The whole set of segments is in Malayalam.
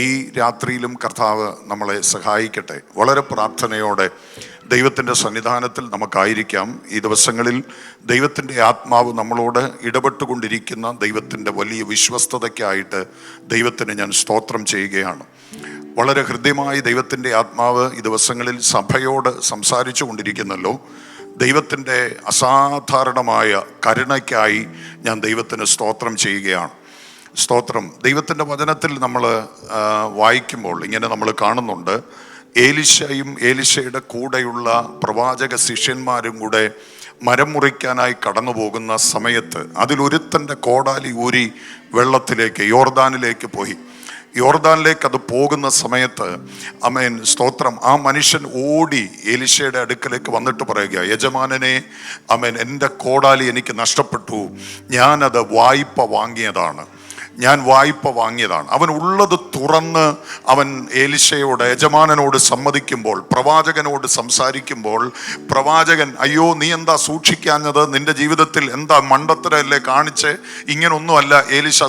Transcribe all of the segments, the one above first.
ഈ രാത്രിയിലും കർത്താവ് നമ്മളെ സഹായിക്കട്ടെ. വളരെ പ്രാർത്ഥനയോടെ ദൈവത്തിൻ്റെ സന്നിധാനത്തിൽ നമുക്കായിരിക്കാം. ഈ ദിവസങ്ങളിൽ ദൈവത്തിൻ്റെ ആത്മാവ് നമ്മളോട് ഇടപെട്ടുകൊണ്ടിരിക്കുന്ന ദൈവത്തിൻ്റെ വലിയ വിശ്വസ്തതയ്ക്കായിട്ട് ദൈവത്തിന് ഞാൻ സ്തോത്രം ചെയ്യുകയാണ്. വളരെ ഹൃദ്യമായി ദൈവത്തിൻ്റെ ആത്മാവ് ഈ ദിവസങ്ങളിൽ സഭയോട് സംസാരിച്ചു കൊണ്ടിരിക്കുന്നല്ലോ. ദൈവത്തിൻ്റെ അസാധാരണമായ കരുണയ്ക്കായി ഞാൻ ദൈവത്തിന് സ്തോത്രം ചെയ്യുകയാണ്. സ്തോത്രം. ദൈവത്തിൻ്റെ വചനത്തിൽ നമ്മൾ വായിക്കുമ്പോൾ ഇങ്ങനെ നമ്മൾ കാണുന്നുണ്ട്, ഏലിശയും ഏലിശയുടെ കൂടെയുള്ള പ്രവാചക ശിഷ്യന്മാരും കൂടെ മരം മുറിക്കാനായി കടന്നു പോകുന്ന സമയത്ത് അതിലൊരുത്തൻ്റെ കോടാലി ഊരി വെള്ളത്തിലേക്ക് യോർദാനിലേക്ക് പോയി. യോർദാനിലേക്ക് അത് പോകുന്ന സമയത്ത് ആമേൻ സ്തോത്രം, ആ മനുഷ്യൻ ഓടി ഏലിശയുടെ അടുക്കലേക്ക് വന്നിട്ട് പറയുക, യജമാനനെ ആമേൻ, എൻ്റെ കോടാലി എനിക്ക് നഷ്ടപ്പെട്ടു, ഞാനത് വായ്പ വാങ്ങിയതാണ്. അവൻ ഉള്ളത് തുറന്ന് അവൻ ഏലിശയോട്, യജമാനനോട് സമ്മതിക്കുമ്പോൾ, പ്രവാചകനോട് സംസാരിക്കുമ്പോൾ, പ്രവാചകൻ, അയ്യോ നീ എന്താ സൂക്ഷിക്കാഞ്ഞത്, നിന്റെ ജീവിതത്തിൽ എന്താ മണ്ടത്തരല്ലേ കാണിച്ച്, ഇങ്ങനൊന്നുമല്ല ഏലിശ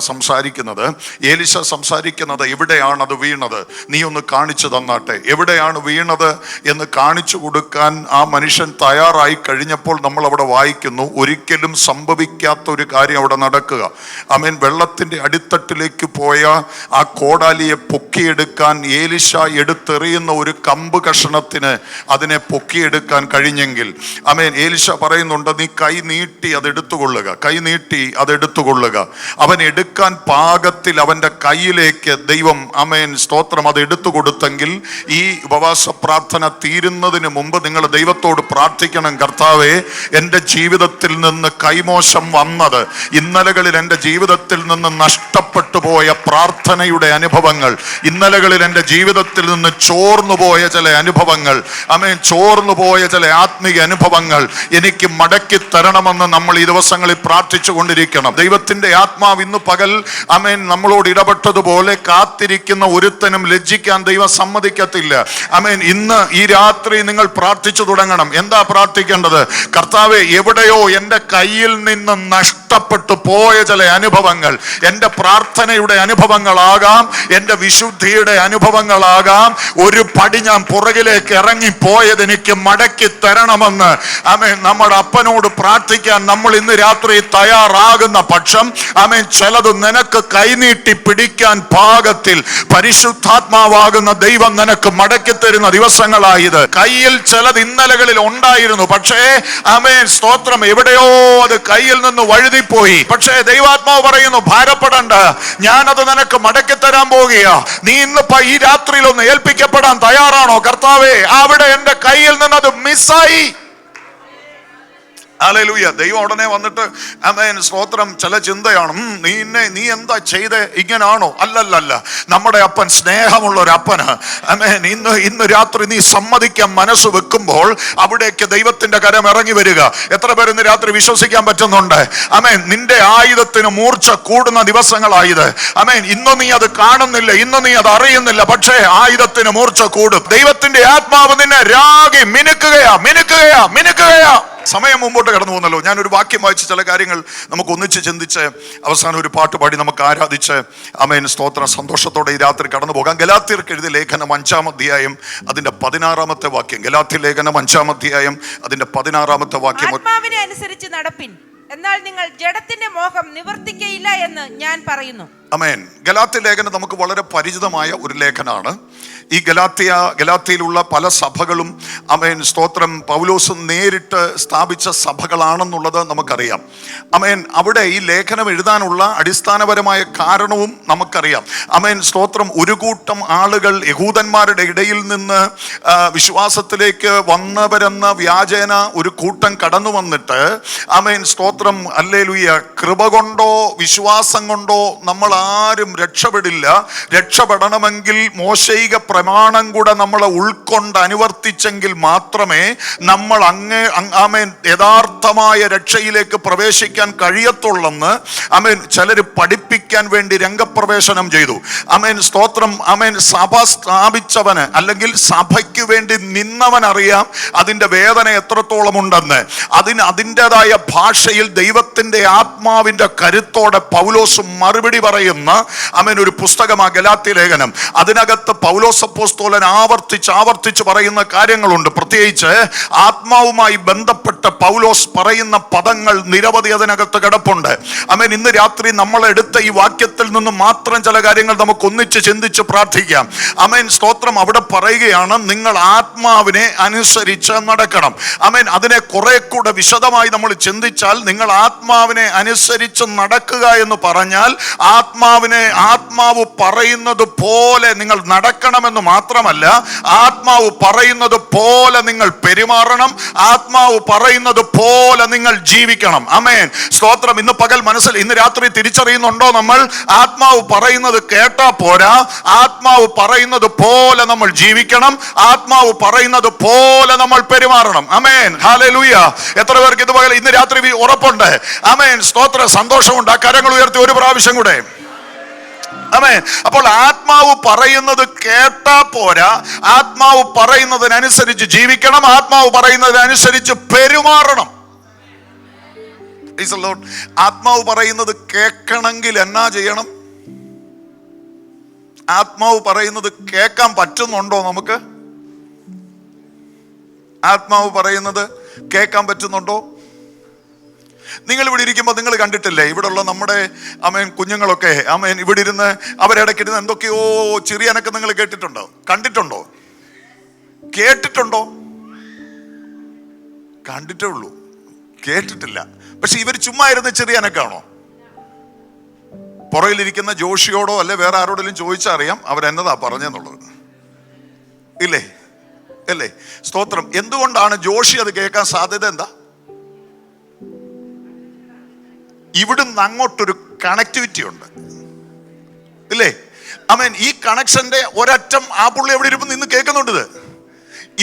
സംസാരിക്കുന്നത്. എവിടെയാണത് വീണത്, നീ ഒന്ന് കാണിച്ചു തന്നാട്ടെ, എവിടെയാണ് വീണത് എന്ന് കാണിച്ചു കൊടുക്കാൻ ആ മനുഷ്യൻ തയ്യാറായി കഴിഞ്ഞപ്പോൾ നമ്മൾ അവിടെ വായിക്കുന്നു, ഒരിക്കലും സംഭവിക്കാത്ത ഒരു കാര്യം അവിടെ നടക്കുക. ആമേൻ. വെള്ളത്തിൻ്റെ അടിത്തട്ടിലേക്ക് പോയ ആ കോടാലിയെ പൊക്കിയെടുക്കാൻ ഏലിശ എടുത്തെറിയുന്ന ഒരു കമ്പ് കഷണത്തിന് അതിനെ പൊക്കിയെടുക്കാൻ കഴിഞ്ഞെങ്കിൽ, ആമേൻ, ഏലിശ പറയുന്നുണ്ട്, നീ കൈ നീട്ടി അതെടുത്തുകൊള്ളുക. അവൻ എടുക്കാൻ പാകത്തിൽ അവൻ്റെ കയ്യിലേക്ക് ദൈവം, ആമേൻ സ്തോത്രം, അത് എടുത്തു കൊടുത്തെങ്കിൽ ഈ ഉപവാസ പ്രാർത്ഥന തീരുന്നതിന് മുമ്പ് നിങ്ങൾ ദൈവത്തോട് പ്രാർത്ഥിക്കണം, കർത്താവേ, എൻ്റെ ജീവിതത്തിൽ നിന്ന് കൈമോശം വന്നത്, ഇന്നലകളിൽ എൻ്റെ ജീവിതത്തിൽ നിന്ന് നഷ്ടപ്പെട്ടു പോയ പ്രാർത്ഥനയുടെ അനുഭവങ്ങൾ, ഇന്നലകളിൽ എൻ്റെ ജീവിതത്തിൽ നിന്ന് ചോർന്നുപോയ ചില അനുഭവങ്ങൾ, ആമേൻ, ചോർന്നുപോയ ചില ആത്മീയ അനുഭവങ്ങൾ എനിക്ക് മടക്കി തരണമെന്ന് നമ്മൾ ഈ ദിവസങ്ങളിൽ പ്രാർത്ഥിച്ചു കൊണ്ടിരിക്കണം. ദൈവത്തിൻ്റെ ആത്മാവ് ഇന്ന് പകൽ, ആമേൻ, നമ്മളോട് ഇടപെട്ടതുപോലെ കാത്തിരിക്കുന്ന ഒരുത്തനും ലജ്ജിക്കാൻ ദൈവം സമ്മതിക്കത്തില്ല. ആമേൻ. ഇന്ന് ഈ രാത്രി നിങ്ങൾ പ്രാർത്ഥിച്ചു തുടങ്ങണം. എന്താ പ്രാർത്ഥിക്കേണ്ടത്? കർത്താവേ, എവിടെയോ എൻ്റെ കയ്യിൽ നിന്ന് നഷ്ടപ്പെട്ടു പോയ ചില അനുഭവങ്ങൾ, എൻ്റെ പ്രാർത്ഥനയുടെ അനുഭവങ്ങളാകാം, എൻ്റെ വിശുദ്ധിയുടെ അനുഭവങ്ങളാകാം, ഒരു പടി ഞാൻ പുറകിലേക്ക് ഇറങ്ങിപ്പോയത് എനിക്ക് മടക്കി തരണമെന്ന്, ആമേൻ, നമ്മുടെ അപ്പനോട് പ്രാർത്ഥിക്കാൻ നമ്മൾ ഇന്ന് രാത്രി തയ്യാറാകുന്ന പക്ഷം, ആമേൻ, ചിലത് നിനക്ക് കൈനീട്ടി പിടിക്കാൻ പാകത്തിൽ പരിശുദ്ധാത്മാവാകുന്ന ദൈവം നിനക്ക് മടക്കി തരുന്ന ദിവസങ്ങളായത്. കയ്യിൽ ചിലത് ഇന്നലകളിൽ ഉണ്ടായിരുന്നു, പക്ഷേ ആമേൻ സ്തോത്രം, എവിടെയോ അത് കയ്യിൽ നിന്ന് വഴുതിപ്പോയി. പക്ഷേ ദൈവാത്മാവ് പറയുന്നു, ഭാരപ്പെടണ്ട, ഞാനത് നിനക്ക് മടക്കി തരാൻ പോകുകയാ. നീ ഇന്ന് ഈ രാത്രിയിൽ ഒന്ന് ഏൽപ്പിക്കപ്പെടാൻ തയ്യാറാണോ? കർത്താവേ, അവിടെ എൻ്റെ കയ്യിൽ നിന്നത് മിസ്സായി. ഹല്ലേലൂയ. ദൈവം ഉടനെ വന്നിട്ട്, ആമേൻ സ്തോത്രം, ചില ചിന്തയാണ്, നീ എന്താ ചെയ്തേ, ഇങ്ങനാണോ? അല്ലല്ല, നമ്മുടെ അപ്പൻ സ്നേഹമുള്ള ഒരു അപ്പന്. ആമേൻ. ഇന്ന് രാത്രി നീ സമ്മതിക്കാൻ മനസ്സ് വെക്കുമ്പോൾ അവിടേക്ക് ദൈവത്തിന്റെ കരം ഇറങ്ങി വരിക. എത്ര പേര് ഇന്ന് രാത്രി വിശ്വസിക്കാൻ പറ്റുന്നുണ്ട്? ആമേൻ. നിന്റെ ആയുധത്തിന് മൂർച്ച കൂടുന്ന ദിവസങ്ങളായത്. ആമേൻ. ഇന്ന് നീ അത് കാണുന്നില്ല, ഇന്ന് നീ അത് അറിയുന്നില്ല, പക്ഷേ ആയുധത്തിന് മൂർച്ച കൂടും. ദൈവത്തിന്റെ ആത്മാവ് നിന്നെ രാഗി മിനുക്കുകയാ. സമയം മുമ്പോട്ട് കടന്നു പോകുന്നല്ലോ. ഞാനൊരു വാക്യം വായിച്ച് ചില കാര്യങ്ങൾ നമുക്ക് ഒന്നിച്ച് ചിന്തിച്ച് അവസാനം ഒരു പാട്ട് പാടി നമുക്ക് ആരാധിച്ച്, ആമേൻ സ്തോത്രം, സന്തോഷത്തോടെ ഈ രാത്രി കടന്നു പോകാം. ഗലാത്യർക്ക് എഴുതിയ ലേഖനം 5-ാം അധ്യായം അതിന്റെ 16-ാമത്തെ വാക്യം. ഗലാത്യ ലേഖനം 5-ാം അധ്യായം അതിന്റെ 16-ാമത്തെ വാക്യം. ആത്മാവിനെ അനുസരിച്ച് നടപ്പിൻ, എന്നാൽ നിങ്ങൾ ജഡത്തിന്റെ മോഹം നിവർത്തിക്കയില്ല എന്ന് ഞാൻ പറയുന്നു. ആമേൻ. ഗലാത്യ ലേഖനം നമുക്ക് വളരെ പരിചിതമായ ഒരു ലേഖനമാണ്. ഈ ഗലാത്യയിലുള്ള പല സഭകളും, ആമേൻ സ്തോത്രം, പൗലോസ് നേരിട്ട് സ്ഥാപിച്ച സഭകളാണെന്നുള്ളത് നമുക്കറിയാം. ആമേൻ. അവിടെ ഈ ലേഖനം എഴുതാനുള്ള അടിസ്ഥാനപരമായ കാരണവും നമുക്കറിയാം. ആമേൻ സ്തോത്രം. ഒരു കൂട്ടം ആളുകൾ യഹൂദന്മാരുടെ ഇടയിൽ നിന്ന് വിശ്വാസത്തിലേക്ക് വന്നവരെന്ന വ്യാജേന ഒരു കൂട്ടം കടന്നു വന്നിട്ട്, ആമേൻ സ്തോത്രം, ഹല്ലേലൂയ, കൃപ കൊണ്ടോ വിശ്വാസം കൊണ്ടോ നമ്മൾ ആരും രക്ഷപ്പെടില്ല. രക്ഷപ്പെടണമെങ്കിൽ മോശയിക പ്രമാണം കൂടെ നമ്മളെ ഉൾക്കൊണ്ട് അനുവർത്തിച്ചെങ്കിൽ മാത്രമേ നമ്മൾ ആമേൻ യഥാർത്ഥമായ രക്ഷയിലേക്ക് പ്രവേശിക്കാൻ കഴിയത്തുള്ളെന്ന് ആമേൻ ചിലർ പഠിപ്പിക്കാൻ വേണ്ടി രംഗപ്രവേശനം ചെയ്തു. ആമേൻ സ്തോത്രം. ആമേൻ. സഭ സ്ഥാപിച്ചവന് അല്ലെങ്കിൽ സഭയ്ക്ക് വേണ്ടി നിന്നവൻ അറിയാം അതിൻ്റെ വേദന എത്രത്തോളം ഉണ്ടെന്ന്. അതിൻ്റെതായ ഭാഷയിൽ ദൈവത്തിൻ്റെ ആത്മാവ് ആത്മാവിന്റെ കരുത്തോടെ പൗലോസ് മറുപടി പറയുന്ന ഒരു പുസ്തകമാ ഗലാത്യ ലേഖനം. അതിനകത്ത് പൗലോസ് അപ്പോസ്തലൻ ആവർത്തിച്ച് പറയുന്ന കാര്യങ്ങളുണ്ട്. പ്രത്യേകിച്ച് ആത്മാവുമായി ബന്ധപ്പെട്ട് പൗലോസ് പറയുന്ന പദങ്ങൾ നിരവധി അതിനകത്ത് കിടപ്പുണ്ട്. ഇന്ന് രാത്രി നമ്മൾ എടുത്ത ഈ വാക്യത്തിൽ നിന്ന് മാത്രം ചില കാര്യങ്ങൾ നമുക്ക് ഒന്നിച്ച് ചിന്തിച്ച് പ്രാർത്ഥിക്കാം. സ്തോത്രം. അവിടെ പറയുകയാണ്, നിങ്ങൾ ആത്മാവിനെ അനുസരിച്ച് നടക്കണം. അതിനെ കുറെ കൂടെ വിശദമായി നമ്മൾ ചിന്തിച്ചാൽ, നിങ്ങൾ ആത്മാവിനെ അനുസരിച്ച് നടക്കുക എന്ന് പറഞ്ഞാൽ ആത്മാവ് പറയുന്നത് പോലെ നിങ്ങൾ നടക്കണമെന്ന് മാത്രമല്ല, ആത്മാവ് പറയുന്നത് പോലെ നിങ്ങൾ പെരുമാറണം, ആത്മാവ് പറയുന്നത് പോലെ നിങ്ങൾ ജീവിക്കണം. സ്തോത്രം. ഇന്ന് പകൽ ഇന്ന് രാത്രി തിരിച്ചറിയുന്നുണ്ടോ? നമ്മൾ ആത്മാവ് പറയുന്നത് കേട്ടാ പോരാ, ആത്മാവ് പറയുന്നത് പോലെ നമ്മൾ ജീവിക്കണം, ആത്മാവ് പറയുന്നത് പോലെ നമ്മൾ പെരുമാറണം. ഹല്ലേലൂയ. എത്ര പേർക്ക് ഇത് പകൽ ഇന്ന് രാത്രി ഉറപ്പുണ്ട്? സ്തോത്ര. സന്തോഷമുണ്ട്. ആ കരങ്ങൾ ഉയർത്തി ഒരു പ്രാവശ്യം കൂടെ. അപ്പോൾ ആത്മാവ് പറയുന്നത് കേട്ടാ പോരാ, ആത്മാവ് പറയുന്നതിനനുസരിച്ച് ജീവിക്കണം, ആത്മാവ് പറയുന്നതിനനുസരിച്ച് പെരുമാറണം. ആത്മാവ് പറയുന്നത് കേൾക്കണമെങ്കിൽ എന്നാ ചെയ്യണം? ആത്മാവ് പറയുന്നത് കേൾക്കാൻ പറ്റുന്നുണ്ടോ നമുക്ക്? ആത്മാവ് പറയുന്നത് കേൾക്കാൻ പറ്റുന്നുണ്ടോ? നിങ്ങൾ ഇവിടെ ഇരിക്കുമ്പോൾ നിങ്ങൾ കണ്ടിട്ടില്ലേ, ഇവിടെയുള്ള നമ്മുടെ കുഞ്ഞുങ്ങളൊക്കെ ഇവിടെ ഇരുന്ന് അവരിടയ്ക്കിരുന്ന് എന്തൊക്കെയോ ചിരിയാനൊക്കെ നിങ്ങൾ കേട്ടിട്ടുണ്ടോ? കണ്ടിട്ടുണ്ടോ? കേട്ടിട്ടുണ്ടോ? കണ്ടിട്ടേ ഉള്ളൂ, കേട്ടിട്ടില്ല. പക്ഷെ ഇവർ ചുമ്മാ ഇരുന്ന് ചെറിയാനൊക്കെയാണോ? പുറകിലിരിക്കുന്ന ജോഷിയോടോ അല്ലെ വേറെ ആരോടെങ്കിലും ചോദിച്ചാൽ അറിയാം അവരെന്നതാ പറഞ്ഞെന്നുള്ളത്. ഇല്ലേ? അല്ലേ? സ്തോത്രം. എന്തുകൊണ്ടാണ് ജോഷി അത് കേൾക്കാൻ സാധ്യത? എന്താ? ഇവിടുന്ന് അങ്ങോട്ടൊരു കണക്ടിവിറ്റി ഉണ്ട്, ഇല്ലേ? ഈ കണക്ഷന്റെ ഒരറ്റം ആ പുള്ളി എവിടെ ഇരുന്ന് നിന്ന് കേൾക്കുന്നുണ്ട്.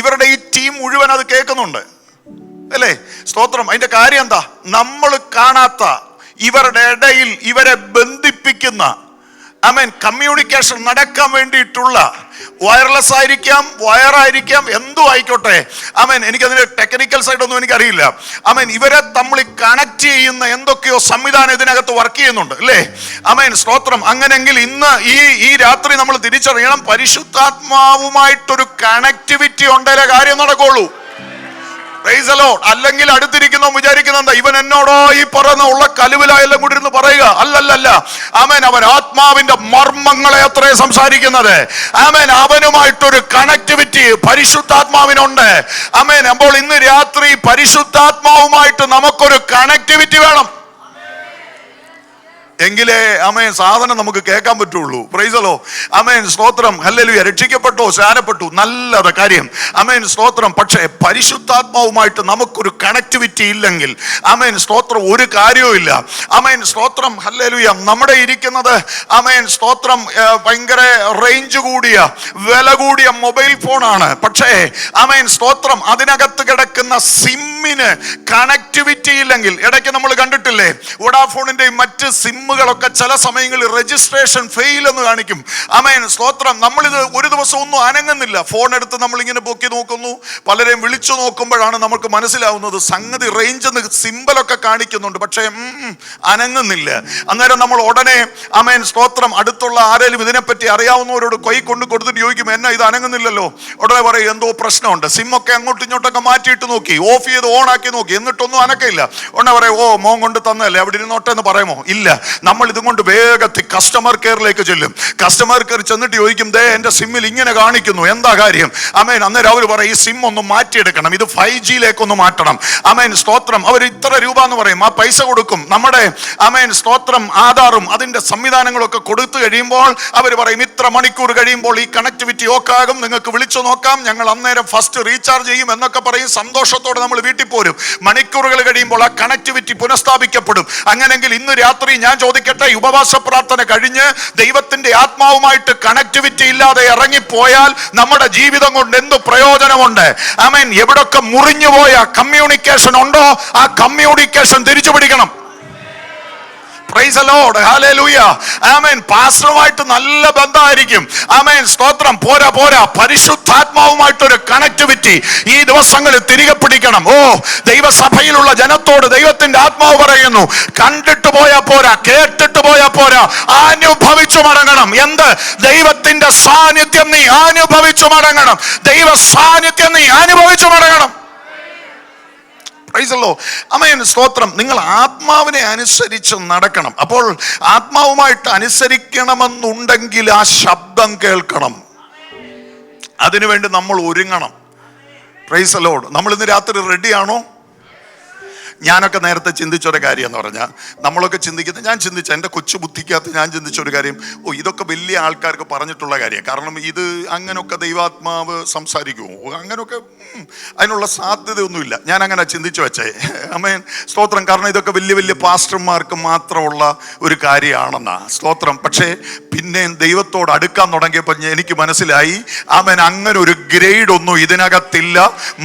ഇവരുടെ ഈ ടീം മുഴുവൻ അത് കേൾക്കുന്നുണ്ട്, അല്ലേ? സ്തോത്രം. അതിന്റെ കാര്യം എന്താ? നമ്മൾ കാണാത്ത ഇവരുടെ ഇടയിൽ ഇവരെ ബന്ധിപ്പിക്കുന്ന കമ്മ്യൂണിക്കേഷൻ നടക്കാൻ വേണ്ടിയിട്ടുള്ള വയർലെസ് ആയിരിക്കാം, വയറായിരിക്കാം, എന്തോ ആയിക്കോട്ടെ. എനിക്കതിന്റെ ടെക്നിക്കൽ സൈഡ് ഒന്നും എനിക്കറിയില്ല. ഇവരെ തമ്മിൽ കണക്ട് ചെയ്യുന്ന എന്തൊക്കെയോ സംവിധാനം ഇതിനകത്ത് വർക്ക് ചെയ്യുന്നുണ്ട്, അല്ലേ? സ്തോത്രം. അങ്ങനെങ്കിൽ ഇന്ന് ഈ രാത്രി നമ്മൾ തിരിച്ചറിയണം, പരിശുദ്ധാത്മാവുമായിട്ടൊരു കണക്ടിവിറ്റി ഉണ്ടേ കാര്യം നടക്കുള്ളൂ. അല്ലെങ്കിൽ അടുത്തിരിക്കുന്ന വിചാരിക്കുന്ന എന്താ, ഇവൻ എന്നോടോ ഈ പറയുന്ന ഉള്ള കലുവിലായെല്ലാം കൂടി ഇരുന്ന് പറയുക. അല്ലല്ല. അവൻ ആത്മാവിന്റെ മർമ്മങ്ങളെ അത്രേ സംസാരിക്കുന്നത്. അവനുമായിട്ടൊരു കണക്ടിവിറ്റി പരിശുദ്ധാത്മാവിനുണ്ട്. അപ്പോൾ ഇന്ന് രാത്രി പരിശുദ്ധാത്മാവുമായിട്ട് നമുക്കൊരു കണക്ടിവിറ്റി വേണം. എങ്കിലേ സാധനം നമുക്ക് കേൾക്കാൻ പറ്റുള്ളൂ. Price the Lord. സ്തോത്രം. ഹല്ലേലൂയ. രക്ഷിക്കപ്പെട്ടോ, സ്നാനപ്പെട്ടു, നല്ലത് കാര്യം. സ്തോത്രം. പക്ഷേ പരിശുദ്ധാത്മാവുമായിട്ട് നമുക്കൊരു കണക്ടിവിറ്റി ഇല്ലെങ്കിൽ സ്തോത്രം ഒരു കാര്യവും ഇല്ല. സ്തോത്രം. ഹല്ലേലൂയ. നമ്മുടെ ഇരിക്കുന്നത് സ്തോത്രം ഭയങ്കര റേഞ്ച് കൂടിയ വില കൂടിയ മൊബൈൽ ഫോണാണ്. പക്ഷേ സ്തോത്രം അതിനകത്ത് കിടക്കുന്ന സിമ്മിന് കണക്ടിവിറ്റി ഇല്ലെങ്കിൽ, ഇടയ്ക്ക് നമ്മൾ കണ്ടിട്ടില്ലേ വോഡാഫോണിന്റെ മറ്റ് സിമ്മുകളൊക്കെ ചില സമയങ്ങളിൽ രജിസ്ട്രേഷൻ ഫെയിൽ എന്ന് കാണിക്കും. സ്തോത്രം. നമ്മളിത് ഒരു ദിവസം ഒന്നും അനങ്ങുന്നില്ല. ഫോൺ എടുത്ത് നമ്മൾ ഇങ്ങനെ പൊക്കി നോക്കുന്നു, പലരെയും വിളിച്ചു നോക്കുമ്പോഴാണ് നമുക്ക് മനസ്സിലാവുന്നത് സംഗതി റേഞ്ച് സിമ്പലൊക്കെ കാണിക്കുന്നുണ്ട്, പക്ഷേ അനങ്ങുന്നില്ല. അന്നേരം നമ്മൾ ഉടനെ സ്തോത്രം അടുത്തുള്ള ആരെങ്കിലും ഇതിനെപ്പറ്റി അറിയാവുന്നവരോട് കൈ കൊണ്ട് കൊടുത്തിട്ട് ചോദിക്കും, എന്നാ ഇത് അനങ്ങുന്നില്ലല്ലോ? ഉടനെ പറയും എന്തോ പ്രശ്നമുണ്ട്. സിമ്മൊക്കെ അങ്ങോട്ടും ഇങ്ങോട്ടൊക്കെ മാറ്റിയിട്ട് നോക്കി, ഓഫ് ചെയ്ത് ഓൺ ആക്കി നോക്കി, എന്നിട്ടൊന്നും അനക്കയില്ല. ഉടനെ പറയും, ഓ മോൻ കൊണ്ട് തന്നല്ലേ, അവിടെ ഇരുന്നോട്ടെ എന്ന് പറയുമോ? ഇല്ല. നമ്മൾ ഇതും കൊണ്ട് വേഗത്തിൽ കസ്റ്റമർ കെയറിലേക്ക് ചെല്ലും. കസ്റ്റമർ കെയർ ചെന്നിട്ട് ചോദിക്കും, ദേ എന്റെ സിമ്മിൽ ഇങ്ങനെ കാണിക്കുന്നു, എന്താ കാര്യം? അന്നേരം അവർ പറയും, ഈ സിം ഒന്ന് മാറ്റിയെടുക്കണം, ഇത് 5G ഒന്ന് മാറ്റണം. സ്തോത്രം. അവർ ഇത്ര രൂപ എന്ന് പറയും, ആ പൈസ കൊടുക്കും. നമ്മുടെ സ്തോത്രം ആധാറും അതിന്റെ സംവിധാനങ്ങളൊക്കെ കൊടുത്തു കഴിയുമ്പോൾ അവർ പറയും, ഇത്ര മണിക്കൂർ കഴിയുമ്പോൾ ഈ കണക്ടിവിറ്റി ഓക്കാകും, നിങ്ങൾക്ക് വിളിച്ചു നോക്കാം, ഞങ്ങൾ അന്നേരം ഫസ്റ്റ് റീചാർജ് ചെയ്യും എന്നൊക്കെ പറയും. സന്തോഷത്തോടെ നമ്മൾ വീട്ടിൽ പോരും. മണിക്കൂറുകൾ കഴിയുമ്പോൾ ആ കണക്ടിവിറ്റി പുനഃസ്ഥാപിക്കപ്പെടും. അങ്ങനെങ്കിൽ ഇന്ന് രാത്രി ഞാൻ ചോദിക്കട്ടെ, ഉപവാസ പ്രാർത്ഥന കഴിഞ്ഞ് ദൈവത്തിന്റെ ആത്മാവുമായിട്ട് കണക്ടിവിറ്റി ഇല്ലാതെ ഇറങ്ങിപ്പോയാൽ നമ്മുടെ ജീവിതം കൊണ്ട് എന്ത് പ്രയോജനമുണ്ട്? എവിടൊക്കെ മുറിഞ്ഞുപോയ കമ്മ്യൂണിക്കേഷൻ ഉണ്ടോ, ആ കമ്മ്യൂണിക്കേഷൻ തിരിച്ചു പിടിക്കണം. പ്രൈസ് ദി ലോർഡ്, ഹല്ലേലൂയ, ആമേൻ. പാസ്റ്ററുമായിട്ട് നല്ല ബന്ധമായിരിക്കും, ആമേൻ, സ്തോത്രം. പോരാ പോരാ, പരിശുദ്ധാത്മാവുമായിട്ടൊരു കണക്ടിവിറ്റി ഈ ദിവസങ്ങളിൽ തിരികെ പിടിക്കണം. ഓ, ദൈവസഭയിലുള്ള ജനത്തോട് ദൈവത്തിന്റെ ആത്മാവ് പറയുന്നു, കണ്ടിട്ട് പോയാ പോരാ, കേട്ടിട്ട് പോയാ പോരാ, അനുഭവിച്ചു മടങ്ങണം. എന്ത്? ദൈവത്തിന്റെ സാന്നിധ്യം നീ അനുഭവിച്ചു മടങ്ങണം. ദൈവ സാന്നിധ്യം നീ അനുഭവിച്ചു മടങ്ങണം. ആമേൻ, സ്തോത്രം. നിങ്ങൾ ആത്മാവിനെ അനുസരിച്ച് നടക്കണം. അപ്പോൾ ആത്മാവുമായിട്ട് അനുസരിക്കണമെന്നുണ്ടെങ്കിൽ ആ ശബ്ദം കേൾക്കണം. അതിനുവേണ്ടി നമ്മൾ ഒരുങ്ങണം. Price the Lord. നമ്മൾ ഇന്ന് രാത്രി റെഡിയാണോ? ഞാനൊക്കെ നേരത്തെ ചിന്തിച്ചൊരു കാര്യം എന്ന് പറഞ്ഞാൽ, നമ്മളൊക്കെ ചിന്തിക്കുന്നത്, ഞാൻ ചിന്തിച്ച എൻ്റെ കൊച്ചു ബുദ്ധിക്കകത്ത് ഞാൻ ചിന്തിച്ചൊരു കാര്യം, ഇതൊക്കെ വലിയ ആൾക്കാർക്ക് പറഞ്ഞിട്ടുള്ള കാര്യമാണ്. കാരണം ഇത് അങ്ങനെയൊക്കെ ദൈവാത്മാവ് സംസാരിക്കുമോ, അങ്ങനെയൊക്കെ അതിനുള്ള സാധ്യതയൊന്നുമില്ല. ഞാൻ അങ്ങനെ ചിന്തിച്ചു വെച്ചേ. ആമേൻ, സ്തോത്രം. കാരണം ഇതൊക്കെ വലിയ വലിയ പാസ്റ്റർമാർക്ക് മാത്രമുള്ള ഒരു കാര്യമാണെന്നാ, സ്തോത്രം. പക്ഷേ പിന്നെ ദൈവത്തോട് അടുക്കാൻ തുടങ്ങിയപ്പോൾ എനിക്ക് മനസ്സിലായി, ആമേൻ, അങ്ങനെ ഒരു ഗ്രേഡ് ഒന്നും ഇതിനകത്തില്ല.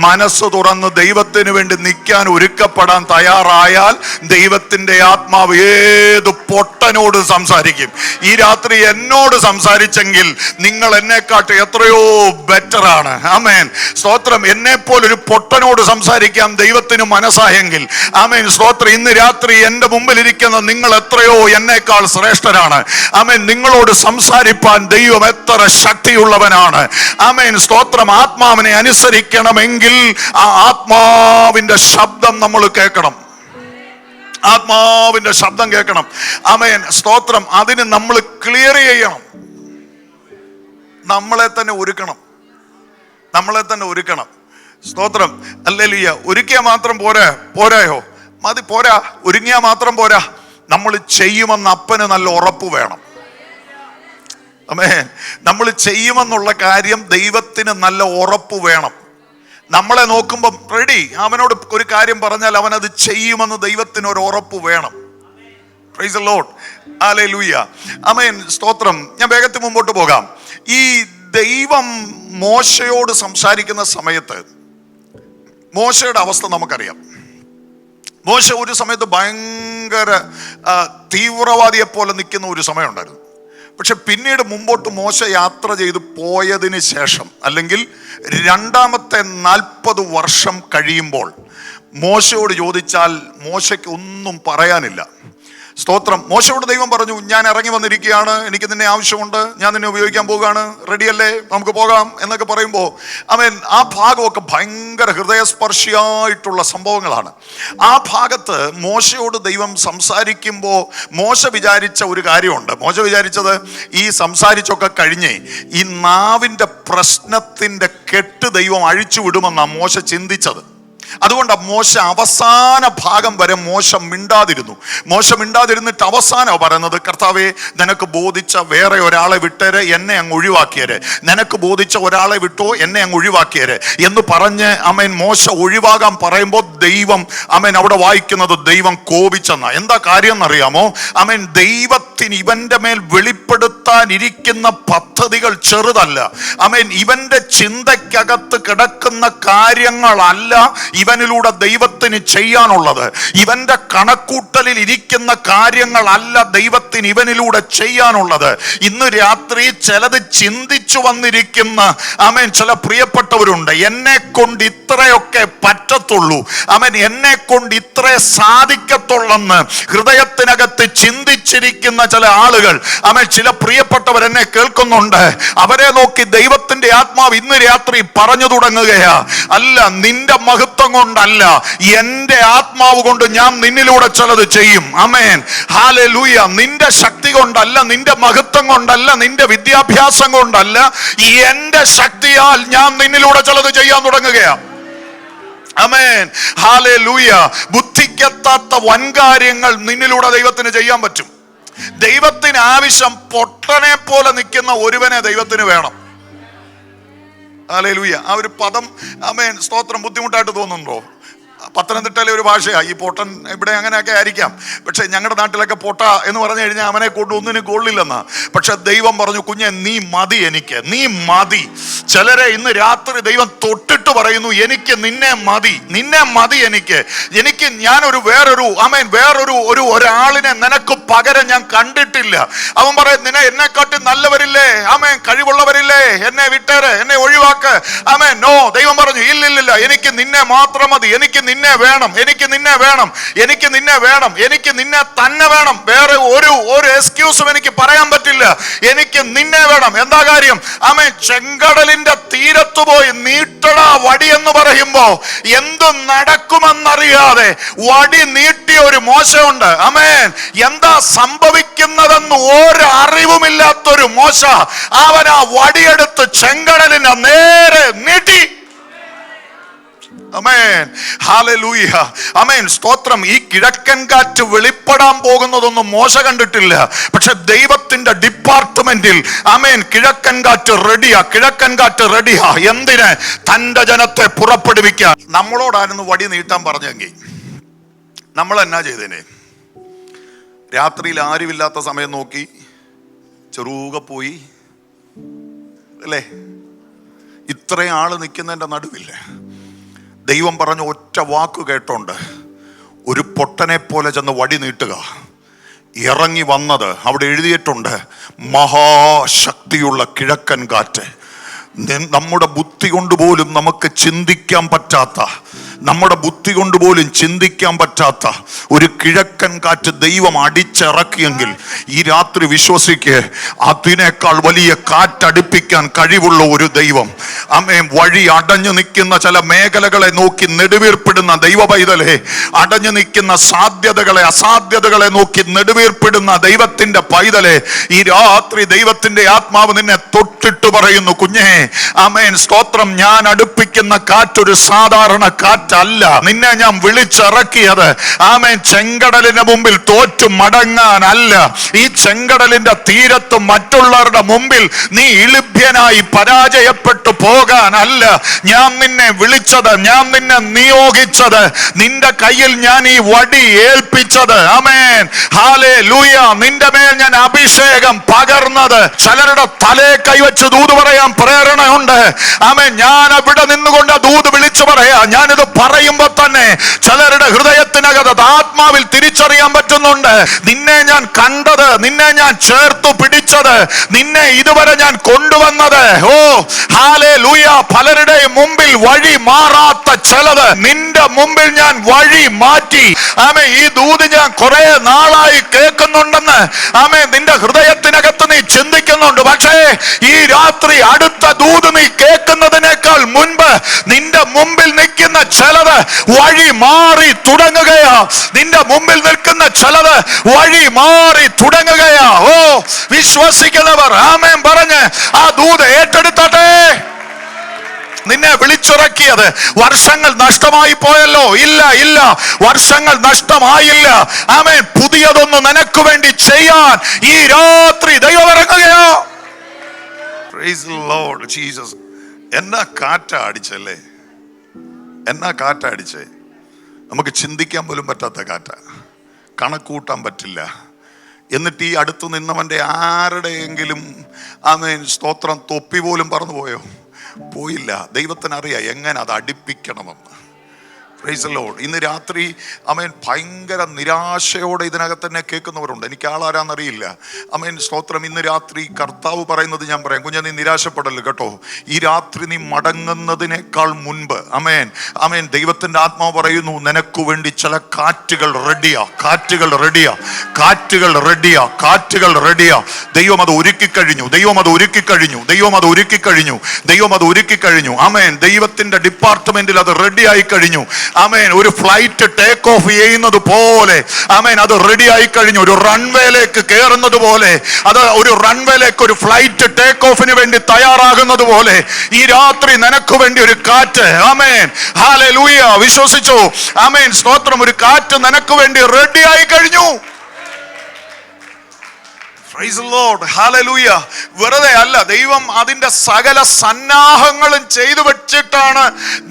മനസ്സ് തുറന്ന് ദൈവത്തിന് വേണ്ടി നിൽക്കാൻ ഒരുക്കപ്പെടാൻ തയ്യാറായാൽ ദൈവത്തിന്റെ ആത്മാവ് ഏത് പൊട്ടനോട് സംസാരിക്കും. ഈ രാത്രി എന്നോട് സംസാരിച്ചെങ്കിൽ നിങ്ങൾ എന്നെക്കാട്ട് എത്രയോ ബെറ്റർ ആണ്. ആമേൻ, സ്തോത്രം. എന്നെ പോലൊരു പൊട്ടനോട് സംസാരിക്കാൻ ദൈവത്തിന് മനസ്സായെങ്കിൽ, ആമേൻ, സ്തോത്രം, ഇന്ന് രാത്രി എന്റെ മുമ്പിലിരിക്കുന്ന നിങ്ങൾ എത്രയോ എന്നേക്കാൾ ശ്രേഷ്ഠരാണ്. ആമേൻ, നിങ്ങളോട് സംസാരിപ്പാൻ ദൈവം എത്ര ശക്തിയുള്ളവനാണ്. ആമേൻ, സ്തോത്രം. ആത്മാവിനെ അനുസരിക്കണമെങ്കിൽ ആ ആത്മാവിന്റെ ശബ്ദം നമ്മൾ കേൾക്കണം. ആത്മാവിന്റെ ശബ്ദം കേൾക്കണം. ആമേൻ, സ്തോത്രം. അതിന് നമ്മൾ ക്ലിയർ ചെയ്യണം. നമ്മളെ തന്നെ ഒരുക്കണം. നമ്മളെ തന്നെ ഒരുക്കണം. സ്തോത്രം, ഹല്ലേലൂയ. ഒരുക്കിയാ മാത്രം പോരായോ? മതി, പോരാ. ഒരുങ്ങിയാ മാത്രം പോരാ. നമ്മൾ ചെയ്യുമെന്ന് അപ്പന് നല്ല ഉറപ്പ് വേണം. ആമേൻ. നമ്മൾ ചെയ്യുമെന്നുള്ള കാര്യം ദൈവത്തിന് നല്ല ഉറപ്പ് വേണം. നമ്മളെ നോക്കുമ്പം റെഡി, അവനോട് ഒരു കാര്യം പറഞ്ഞാൽ അവൻ അത് ചെയ്യുമെന്ന് ദൈവത്തിന് ഒരു ഉറപ്പ് വേണം. പ്രൈസ് ദി ലോർഡ്, ഹല്ലേലൂയ, ആമേൻ, സ്തോത്രം. ഞാൻ വേഗത്തിൽ മുമ്പോട്ട് പോകാം. ഈ ദൈവം മോശയോട് സംസാരിക്കുന്ന സമയത്ത് മോശയുടെ അവസ്ഥ നമുക്കറിയാം. മോശ ഒരു സമയത്ത് ഭയങ്കര തീവ്രവാദിയെ പോലെ നിൽക്കുന്ന ഒരു സമയമുണ്ടായിരുന്നു. പക്ഷെ പിന്നീട് മുമ്പോട്ട് മോശ യാത്ര ചെയ്ത് പോയതിന് ശേഷം, അല്ലെങ്കിൽ രണ്ടാമത്തെ 40 വർഷം കഴിയുമ്പോൾ മോശയോട് ചോദിച്ചാൽ മോശയ്ക്ക് ഒന്നും പറയാനില്ല. സ്തോത്രം. മോശയോട് ദൈവം പറഞ്ഞു, ഞാൻ ഇറങ്ങി വന്നിരിക്കുകയാണ്, എനിക്ക് നിന്നെ ആവശ്യമുണ്ട്, ഞാൻ നിന്നെ ഉപയോഗിക്കാൻ പോവുകയാണ്, റെഡിയല്ലേ, നമുക്ക് പോകാം എന്നൊക്കെ പറയുമ്പോൾ, ആമേൻ, ആ ഭാഗമൊക്കെ ഭയങ്കര ഹൃദയസ്പർശിയായിട്ടുള്ള സംഭവങ്ങളാണ്. ആ ഭാഗത്ത് മോശയോട് ദൈവം സംസാരിക്കുമ്പോൾ മോശ വിചാരിച്ച ഒരു കാര്യമുണ്ട്. മോശ വിചാരിച്ചത്, ഈ സംസാരിച്ചൊക്കെ കഴിഞ്ഞേ ഈ നാവിൻ്റെ പ്രശ്നത്തിൻ്റെ കെട്ട് ദൈവം അഴിച്ചു വിടുമെന്നാണ് മോശ ചിന്തിച്ചത്. അതുകൊണ്ടാണ് മോശ അവസാന ഭാഗം വരെ മോശ മിണ്ടാതിരുന്നിട്ട് അവസാനം പറയുന്നത്, കർത്താവേ, നിനക്ക് ബോധിച്ച വേറെ ഒരാളെ വിട്ടേരെ, എന്നെ അങ്ങ് ഒഴിവാക്കിയേരെ. നിനക്ക് ബോധിച്ച ഒരാളെ വിട്ടോ, എന്നെ അങ്ങ് ഒഴിവാക്കിയേരെ എന്ന് പറഞ്ഞ് ആമേൻ മോശ ഒഴിവാകാൻ പറയുമ്പോൾ ദൈവം, ആമേൻ, അവിടെ വായിക്കുന്നത് ദൈവം കോപിച്ചെന്ന. എന്താ കാര്യം എന്നറിയാമോ? ആമേൻ, ദൈവത്തിന് ഇവന്റെ മേൽ വെളിപ്പെടുത്താനിരിക്കുന്ന പദ്ധതികൾ ചെറുതല്ല. ആമേൻ, ഇവന്റെ ചിന്തയ്ക്കകത്ത് കിടക്കുന്ന കാര്യങ്ങളല്ല ഇവനിലൂടെ ദൈവത്തിന് ചെയ്യാനുള്ളത്. ഇവന്റെ കണക്കൂട്ടലിൽ ഇരിക്കുന്ന കാര്യങ്ങളല്ല ദൈവത്തിന് ഇവനിലൂടെ ചെയ്യാനുള്ളത്. ഇന്ന് രാത്രി ചിലത് ചിന്തിച്ചു വന്നിരിക്കുന്ന ആമേൻ ചില പ്രിയപ്പെട്ടവരുണ്ട്. എന്നെ കൊണ്ട് ഇത്രയൊക്കെ പറ്റത്തുള്ളൂ, ആമേൻ, എന്നെ കൊണ്ട് ഇത്രേ സാധിക്കത്തുള്ളെന്ന് ഹൃദയത്തിനകത്ത് ചിന്തിച്ചിരിക്കുന്ന ചില ആളുകൾ, ആമേൻ, ചില പ്രിയപ്പെട്ടവർ എന്നെ കേൾക്കുന്നുണ്ട്. അവരെ നോക്കി ദൈവത്തിന്റെ ആത്മാവ് ഇന്ന് രാത്രി പറഞ്ഞു തുടങ്ങുകയാ, അല്ല, നിന്റെ മഹത്വം കൊണ്ടല്ല, എന്റെ ആത്മാവ് കൊണ്ട് ഞാൻ നിന്നിലൂടെ ചിലത് ചെയ്യും. ആമേൻ, ഹല്ലേലൂയ. നിന്റെ ശക്തി കൊണ്ടല്ല, നിന്റെ മഹത്വം കൊണ്ടല്ല, നിന്റെ വിദ്യാഭ്യാസം കൊണ്ടല്ല, എന്റെ ശക്തിയാൽ ഞാൻ നിന്നിലൂടെ ചിലത് ചെയ്യാൻ തുടങ്ങുകയാ. ആമേൻ, ഹല്ലേലൂയ. ബുദ്ധിക്കെത്താത്ത വൻകാര്യങ്ങൾ നിന്നിലൂടെ ദൈവത്തിന് ചെയ്യാൻ പറ്റും. ദൈവത്തിന് ആവശ്യം പൊട്ടനെ പോലെ നിൽക്കുന്ന ഒരുവനെ ദൈവത്തിന് വേണം. ഹല്ലേലൂയ. ആ ഒരു പദം, ആമേൻ, സ്തോത്രം, ബുദ്ധിമുട്ടായിട്ട് തോന്നുന്നുണ്ടോ? പത്തനംതിട്ടയിലെ ഒരു ഭാഷയാണ് ഈ പൊട്ടൻ. ഇവിടെ അങ്ങനെയൊക്കെ ആയിരിക്കാം, പക്ഷെ ഞങ്ങളുടെ നാട്ടിലൊക്കെ പൊട്ട എന്ന് പറഞ്ഞു കഴിഞ്ഞാൽ അവനെ കൊണ്ട് ഒന്നിനും കൊള്ളില്ലെന്നാ. പക്ഷെ ദൈവം പറഞ്ഞു, കുഞ്ഞെ നീ മതി, എനിക്ക് നീ മതി. ചിലരെ ഇന്ന് രാത്രി ദൈവം തൊട്ടിട്ട് പറയുന്നു, എനിക്ക് നിന്നെ മതി, നിന്നെ മതി, എനിക്ക് ഞാനൊരു വേറൊരു ഒരാളിനെ നിനക്ക് പകരം ഞാൻ കണ്ടിട്ടില്ല. അവൻ പറയും, നിന്നെ എന്നെക്കാട്ടി നല്ലവരില്ലേ, കഴിവുള്ളവരില്ലേ, എന്നെ വിട്ടേര്, എന്നെ ഒഴിവാക്ക്. നോ, ദൈവം പറഞ്ഞു, ഇല്ലില്ല, എനിക്ക് നിന്നെ മാത്രം മതി, എനിക്ക് നിന്നെ വേണം, എനിക്ക് നിന്നെ വേണം, എനിക്ക് നിന്നെ വേണം, എനിക്ക് നിന്നെ തന്നെ വേണം. വേറെ ഒരു എക്സ്ക്യൂസും എനിക്ക് പറയാൻ പറ്റില്ല. എനിക്ക് നിന്നെ വേണം. എന്താ കാര്യം? ചെങ്കടലിന്റെ തീരത്ത് പോയി നീട്ടടാ വടി എന്ന് പറയുമ്പോ എന്തു നടക്കുമെന്നറിയാതെ വടി നീട്ടിയ ഒരു മോശമുണ്ട്. എന്താ സംഭവിക്കുന്നതെന്ന് ഒരറിവുമില്ലാത്തൊരു മോശ, അവൻ ആ വടിയെടുത്ത് ചെങ്കടലിനെ നേരെ നീട്ടി. സ്തോത്രം. ഈ കിഴക്കൻ കാറ്റ് വെളിപ്പെടാൻ പോകുന്നതൊന്നും മോശ കണ്ടിട്ടില്ല. പക്ഷെ ദൈവത്തിന്റെ ഡിപ്പാർട്ട്മെന്റിൽ കിഴക്കൻ കാറ്റ് റെഡിയാ, കിഴക്കൻ കാറ്റ് റെഡിയാ. എന്തിന്? തന്റെ ജനത്തെ പുറപ്പെടുവിക്കാൻ. നമ്മളോടായിരുന്നു വടി നീട്ടാൻ പറഞ്ഞെങ്കിൽ നമ്മൾ എന്നാ ചെയ്തേനെ? രാത്രിയിൽ ആരുമില്ലാത്ത സമയം നോക്കി ചെറുക പോയി അല്ലേ? ഇത്രയും ആള് നിൽക്കുന്നതിന്റെ നടുവില്ലേ? ദൈവം പറഞ്ഞ ഒറ്റ വാക്ക് കേട്ടോണ്ട് ഒരു പൊട്ടനെ പോലെ ചെന്ന് വടി നീട്ടുക. ഇറങ്ങി വന്നത് അവിടെ എഴുതിയിട്ടുണ്ട്, മഹാശക്തിയുള്ള കിഴക്കൻ കാറ്റ്. നമ്മുടെ ബുദ്ധി കൊണ്ട് പോലും നമുക്ക് ചിന്തിക്കാൻ പറ്റാത്ത, നമ്മുടെ ബുദ്ധി കൊണ്ട് പോലും ചിന്തിക്കാൻ പറ്റാത്ത ഒരു കിഴക്കൻ കാറ്റ് ദൈവം അടിച്ചിറക്കിയെങ്കിൽ ഈ രാത്രി വിശ്വസിക്ക്, അതിനേക്കാൾ വലിയ കാറ്റടിപ്പിക്കാൻ കഴിവുള്ള ഒരു ദൈവം. വഴി അടഞ്ഞു നിൽക്കുന്ന ചില മേഖലകളെ നോക്കി നെടുവീർപ്പിടുന്ന ദൈവ പൈതലേ, അടഞ്ഞു നിൽക്കുന്ന സാധ്യതകളെ, അസാധ്യതകളെ നോക്കി നെടുവീർപ്പിടുന്ന ദൈവത്തിന്റെ പൈതലേ, ഈ രാത്രി ദൈവത്തിന്റെ ആത്മാവ് നിന്നെ തൊട്ടിട്ട് പറയുന്നു, കുഞ്ഞേ, സ്തോത്രം, ഞാൻ അടുപ്പിക്കുന്ന കാറ്റൊരു സാധാരണ കാറ്റല്ല. നിന്നെ ഞാൻ വിളിച്ചിറക്കിയത് ചെങ്കടലിന്റെ മുമ്പിൽ തോറ്റു മടങ്ങാനല്ല. ഈ ചെങ്കടലിന്റെ തീരത്ത് മറ്റുള്ളവരുടെ മുമ്പിൽ നീ ഇളിഭ്യനായി പരാജയപ്പെട്ടു പോകാനല്ല ഞാൻ നിന്നെ വിളിച്ചത്, ഞാൻ നിന്നെ നിയോഗിച്ചത്, നിന്റെ കയ്യിൽ ഞാൻ ഈ വടി ഏൽപ്പിച്ചത്. ഹല്ലേലൂയ. നിന്റെ മേൽ ഞാൻ അഭിഷേകം പകർന്നത്. ചിലരുടെ തലേ കൈവച്ച് ദൂത് പറയാൻ പ്രേരണയുണ്ട്. ഞാൻ അവിടെ നിന്നുകൊണ്ട് ദൂത് വിളിച്ചു പറയാ. ഞാനിത് പറയുമ്പോ തന്നെ ചിലരുടെ ഹൃദയത്തിനകത്ത് ആത്മാവിൽ തിരിച്ചറിയാൻ പറ്റുന്നുണ്ട്. നിന്നെ ഞാൻ കണ്ടത്, നിന്നെ ഞാൻ ചേർത്തു പിടിച്ചത്, നിന്നെ ഇതുവരെ ഞാൻ കൊണ്ടുവന്നത്. ഹല്ലേലൂയ. പലരുടെയും മുമ്പിൽ വഴി മാറാത്ത ചിലത് നിന്റെ മുമ്പിൽ ഞാൻ വഴി മാറ്റി. ഈ ദൂത് ഞാൻ കുറെ നാളായി കേൾക്കുന്നുണ്ടെന്ന് നിന്റെ ഹൃദയത്തിനകത്ത് നീ ചിന്തിക്കുന്നുണ്ട്. പക്ഷേ ഈ രാത്രി അടുത്ത ദൂത് നീ കേൾക്കുന്നതിനേക്കാൾ മുൻപ് നിന്റെ മുമ്പിൽ നിൽക്കുന്ന ചിലത് വഴി മാറി തുടങ്ങുകയാ. നിന്റെ മുമ്പിൽ നിൽക്കുന്ന ചിലത് വഴി മാറി തുടങ്ങുകയാ. വിശ്വസിക്കുന്നവർ ആമേൻ പറഞ്ഞ് ആ ദൂത് ഏറ്റെടുത്തട്ടെ. നിന്നെ വിളിച്ചിറക്കിയത് വർഷങ്ങൾ നഷ്ടമായി പോയല്ലോ? ഇല്ല, വർഷങ്ങൾ നഷ്ടമായില്ല. പുതിയതൊന്ന് നിനക്ക് വേണ്ടി ചെയ്യാൻ ഈ രാത്രി ദൈവം ഇറങ്ങുകയോ. Praise the Lord Jesus. എന്നാ കാറ്റാ അടിച്ചല്ലേ, എന്നാ കാറ്റാ അടിച്ചേ. നമുക്ക് ചിന്തിക്കാൻ പോലും പറ്റാത്ത കാറ്റാ, കണക്കൂട്ടാൻ പറ്റില്ല. എന്നിട്ട് ഈ അടുത്ത് നിന്നവന്റെ ആരുടെയെങ്കിലും സ്തോത്രം തൊപ്പി പോലും പറന്നു പോയോ? പോയില്ല. ദൈവത്തിനറിയാം എങ്ങനെ അത് അടുപ്പിക്കണമെന്ന്. Price the Lord. ഇന്ന് രാത്രി ഭയങ്കര നിരാശയോടെ ഇതിനകത്ത് തന്നെ കേൾക്കുന്നവരുണ്ട്. എനിക്ക് ആളാരാന്നറിയില്ല. സ്തോത്രം. ഇന്ന് രാത്രി കർത്താവ് പറയുന്നത് ഞാൻ പറയാം, കുഞ്ഞാ, നീ നിരാശപ്പെടല്ലോ കേട്ടോ. ഈ രാത്രി നീ മടങ്ങുന്നതിനേക്കാൾ മുൻപ് ദൈവത്തിന്റെ ആത്മാവ് പറയുന്നു, നിനക്ക് വേണ്ടി ചില കാറ്റുകൾ റെഡിയാ, കാറ്റുകൾ റെഡിയാ, കാറ്റുകൾ റെഡിയാ, കാറ്റുകൾ റെഡിയാ. ദൈവം അത് ഒരുക്കി കഴിഞ്ഞു, ദൈവം അത് ഒരുക്കി കഴിഞ്ഞു, ദൈവം അത് ഒരുക്കി കഴിഞ്ഞു, ദൈവം അത് ഒരുക്കി കഴിഞ്ഞു. ദൈവത്തിന്റെ ഡിപ്പാർട്ട്മെന്റിൽ അത് റെഡിയായി കഴിഞ്ഞു. ഒരു ഫ്ലൈറ്റ് ടേക്ക് ഓഫ് ചെയ്യുന്നത് പോലെ അത് റെഡി ആയി കഴിഞ്ഞു. ഒരു റൺവേയിലേക്ക് കയറുന്നത് പോലെ, അത് ഒരു റൺവേയിലേക്ക് ഒരു ഫ്ലൈറ്റ് ടേക്ക് ഓഫിന് വേണ്ടി തയ്യാറാകുന്നത് പോലെ ഈ രാത്രി നിനക്ക് വേണ്ടി ഒരു കാറ്റ്. ഹല്ലേലൂയ. വിശ്വസിച്ചു? സ്തോത്രം. ഒരു കാറ്റ് നിനക്ക് വേണ്ടി റെഡി ആയി കഴിഞ്ഞു. Praise the Lord. Hallelujah. വെറുതെ അല്ല, ദൈവം അതിന്റെ സകല സന്നാഹങ്ങളും ചെയ്തു വെച്ചിട്ടാണ്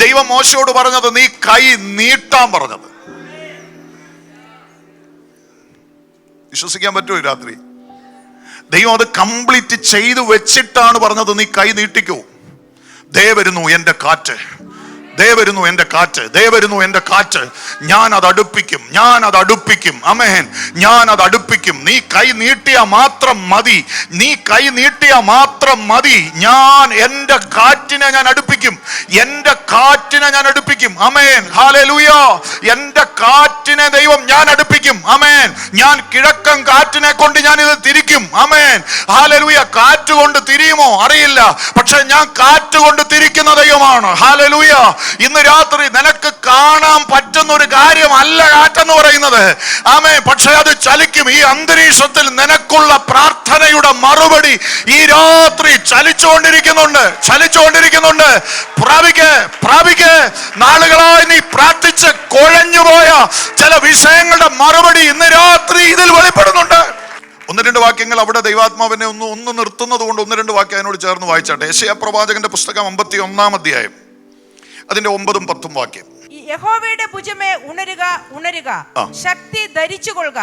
ദൈവം മോശയോട് പറഞ്ഞത് നീ കൈ നീട്ടാൻ പറഞ്ഞത്. വിശ്വസിക്കാൻ പറ്റുമോ രാത്രി? ദൈവം അത് കംപ്ലീറ്റ് ചെയ്തു വെച്ചിട്ടാണ് പറഞ്ഞത് നീ കൈ നീട്ടിക്കോ. ദേ വരുന്നു എന്റെ കാറ്റ്, ദേ വരുന്നു എന്റെ കാറ്റ്, ദേ വരുന്നു എന്റെ കാറ്റ്, ഞാൻ അത് അടുപ്പിക്കും, ഞാൻ അത് അടുപ്പിക്കും. ആമേൻ, ഞാൻ അത് അടുപ്പിക്കും. നീ കൈ നീട്ടിയാ മാത്രം മതി, നീ കൈ നീട്ടിയാ മാത്രം മതി. ഞാൻ എന്റെ കാറ്റിനെ ഞാൻ അടുപ്പിക്കും, എന്റെ കാറ്റിനെ ഞാൻ അടുപ്പിക്കും. ആമേൻ, ഹല്ലേലൂയ. എന്റെ കാറ്റിനെ ദൈവം ഞാൻ അടുപ്പിക്കും. ആമേൻ. ഞാൻ കിഴക്കൻ കാറ്റിനെ കൊണ്ട് ഞാൻ ഇത് തിരിക്കും. ആമേൻ, ഹല്ലേലൂയ. കാറ്റ് കൊണ്ട് തിരിയുമോ അറിയില്ല, പക്ഷെ ഞാൻ കാറ്റ് കൊണ്ട് തിരിക്കുന്ന ദൈവമാണ്. ഹല്ലേലൂയ. ഇന്ന് രാത്രി നിനക്ക് കാണാൻ പറ്റുന്ന ഒരു കാര്യമല്ല കാറ്റെന്ന് പറയുന്നത്. ആമേൻ. പക്ഷെ അത് ചലിക്കും. ഈ അന്തരീക്ഷത്തിൽ നിനക്കുള്ള പ്രാർത്ഥനയുടെ മറുപടി ഈ രാത്രി ചലിച്ചുകൊണ്ടിരിക്കുന്നുണ്ട്, ചലിച്ചുകൊണ്ടിരിക്കുന്നുണ്ട്. പ്രാപിക്ക്. നാളുകളായി നീ പ്രാർത്ഥിച്ച് കുഴഞ്ഞുപോയ ചില വിഷയങ്ങളുടെ മറുപടി ഇന്ന് രാത്രി ഇതിൽ വെളിപ്പെടുന്നുണ്ട്. ഒന്ന് രണ്ട് വാക്യങ്ങൾ അവിടെ ദൈവാത്മാവിനെ ഒന്ന് നിർത്തുന്നത് കൊണ്ട് ഒന്ന് രണ്ട് വാക്യം അതിനോട് ചേർന്ന് വായിച്ചാട്ടെ. യെശയ്യാ പ്രവാചകന്റെ പുസ്തകം 51-ാം അധ്യായം അതിന്റെ 9ഉം 10ഉം വാക്യം. യഹോവയുടെ ഭുജമേ ഉണരുക, ഉണരുക, ശക്തി ധരിച്ചുകൊള്ളുക,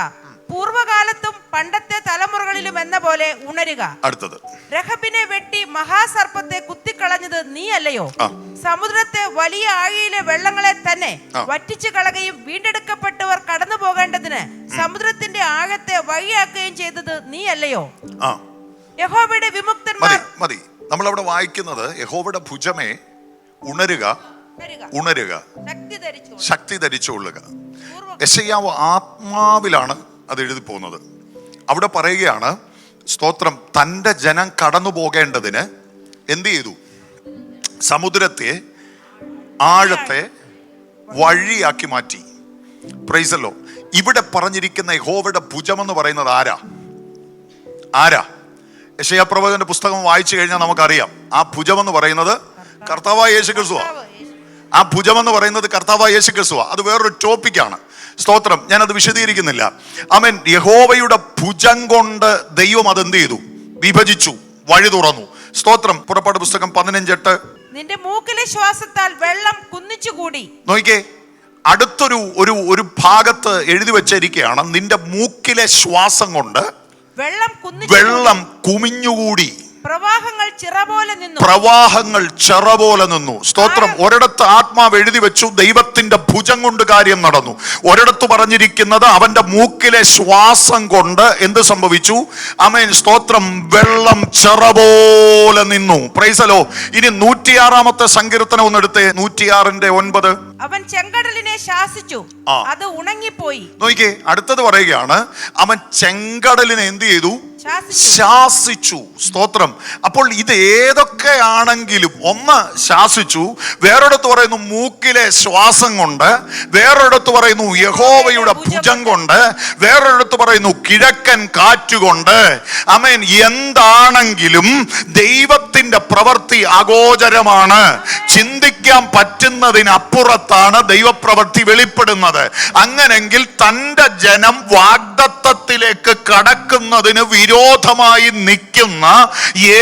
പൂർവകാലത്തും പണ്ടത്തെ തലമുറകളിലും എന്ന പോലെ ഉണരുക. അടുത്തത്, രഹബിനെ വെട്ടി മഹാസർപ്പത്തെ കുത്തിക്കളഞ്ഞത് നീ അല്ലയോ? സമുദ്രത്തെ വലിയ ആഴിയിലെ വെള്ളങ്ങളെ തന്നെ വറ്റിച്ചു കളയുകയും വീണ്ടെടുക്കപ്പെട്ടവർ കടന്നു പോകേണ്ടതിന് സമുദ്രത്തിന്റെ ആഴത്തെ വഴിയാക്കുകയും ചെയ്തത് നീ അല്ലയോ? യഹോവയുടെ വിമുക്തന്മാർ. മതി. നമ്മൾ അവിടെ വായിക്കുന്നത് യഹോവയുടെ ഭുജമേ ഉണരുക, ഉണരുക, ശക്തി ധരിച്ചുകൊള്ളുക. യെശയ്യാവ് ആത്മാവിലാണ് അത് എഴുതി പോകുന്നത്. അവിടെ പറയുകയാണ്, സ്തോത്രം, തൻ്റെ ജനം കടന്നു പോകേണ്ടതിന് എന്ത് ചെയ്തു? സമുദ്രത്തെ ആഴത്തെ വഴിയാക്കി മാറ്റി. Price the Lord. ഇവിടെ പറഞ്ഞിരിക്കുന്ന യഹോവയുടെ ഭുജമെന്ന് പറയുന്നത് ആരാ? യെശയ്യാ പ്രവാചകന്റെ പുസ്തകം വായിച്ചു കഴിഞ്ഞാൽ നമുക്കറിയാം ആ ഭുജമെന്ന് പറയുന്നത് കർത്താവായ യേശു ക്രിസ്തുവാ. ആ ഭുജമെന്ന് പറയുന്നത് കർത്താവായ യേശു ക്രിസ്തുവാ. അത് വേറൊരു ടോപ്പിക്കാണ്. സ്തോത്രം, ഞാനത് വിശദീകരിക്കുന്നില്ല. ആമേൻ. യഹോവയുടെ ഭുജം കൊണ്ട് ദൈവം അതെന്ത് ചെയ്തു? വിഭജിച്ചു, വഴി തുറന്നു. സ്തോത്രം. പുറപ്പാട് പുസ്തകം 15:8. നിന്റെ മൂക്കിലെ ശ്വാസത്താൽ വെള്ളം കുന്നിച്ചുകൂടി. നോക്കിക്കേ, അടുത്തൊരു ഒരു ഭാഗത്ത് എഴുതി വെച്ചിരിക്കുകയാണ്, നിന്റെ മൂക്കിലെ ശ്വാസം കൊണ്ട് വെള്ളം കുമിഞ്ഞുകൂടി, പ്രവാഹങ്ങൾ ചിറ പോലെ നിന്നു. സ്തോത്രം. ഒരിടത്ത് ആത്മാവ് എഴുതി വെച്ചു ദൈവത്തിന്റെ ഭുജം കൊണ്ട് കാര്യം നടന്നു. ഒരിടത്ത് പറഞ്ഞിരിക്കുന്നത് അവന്റെ മൂക്കിലെ ശ്വാസം കൊണ്ട് എന്ത് സംഭവിച്ചു? ആമേൻ. സ്തോത്രം. വെള്ളം ചിറ പോലെ നിന്നു. Price the Lord. ഇനി 106-ാമത്തെ സങ്കീർത്തനം ഒന്ന് എടുത്തേ. 106:9. അവൻ ചെങ്കടലിനെ ശാസിച്ചു, അത് ഉണങ്ങിപ്പോയി. നോക്കിക്കേ, അടുത്തത് പറയുകയാണ്, അവൻ ചെങ്കടലിനെ എന്ത് ചെയ്തു? ശാസിച്ചു. സ്തോത്രം. അപ്പോൾ ഇത് ഏതൊക്കെയാണെങ്കിലും ഒന്ന് ശാസിച്ചു, വേറൊരിടത്ത് പറയുന്നു മൂക്കിലെ ശ്വാസം കൊണ്ട്, വേറൊരിടത്ത് പറയുന്നു യഹോവയുടെ ഭുജം കൊണ്ട്, വേറൊരിടത്ത് പറയുന്നു കിഴക്കൻ കാറ്റുകൊണ്ട്. ആമേൻ. എന്താണെങ്കിലും ദൈവത്തിന്റെ പ്രവൃത്തി അഗോചരമാണ്. ചിന്തിക്കാൻ പറ്റുന്നതിനപ്പുറത്താണ് ദൈവപ്രവൃത്തി വെളിപ്പെടുന്നത്. അങ്ങനെങ്കിൽ തന്റെ ജനം വാഗ്ദത്തത്തിലേക്ക് കടക്കുന്നതിന് വിരോധമായി നിൽക്കുന്ന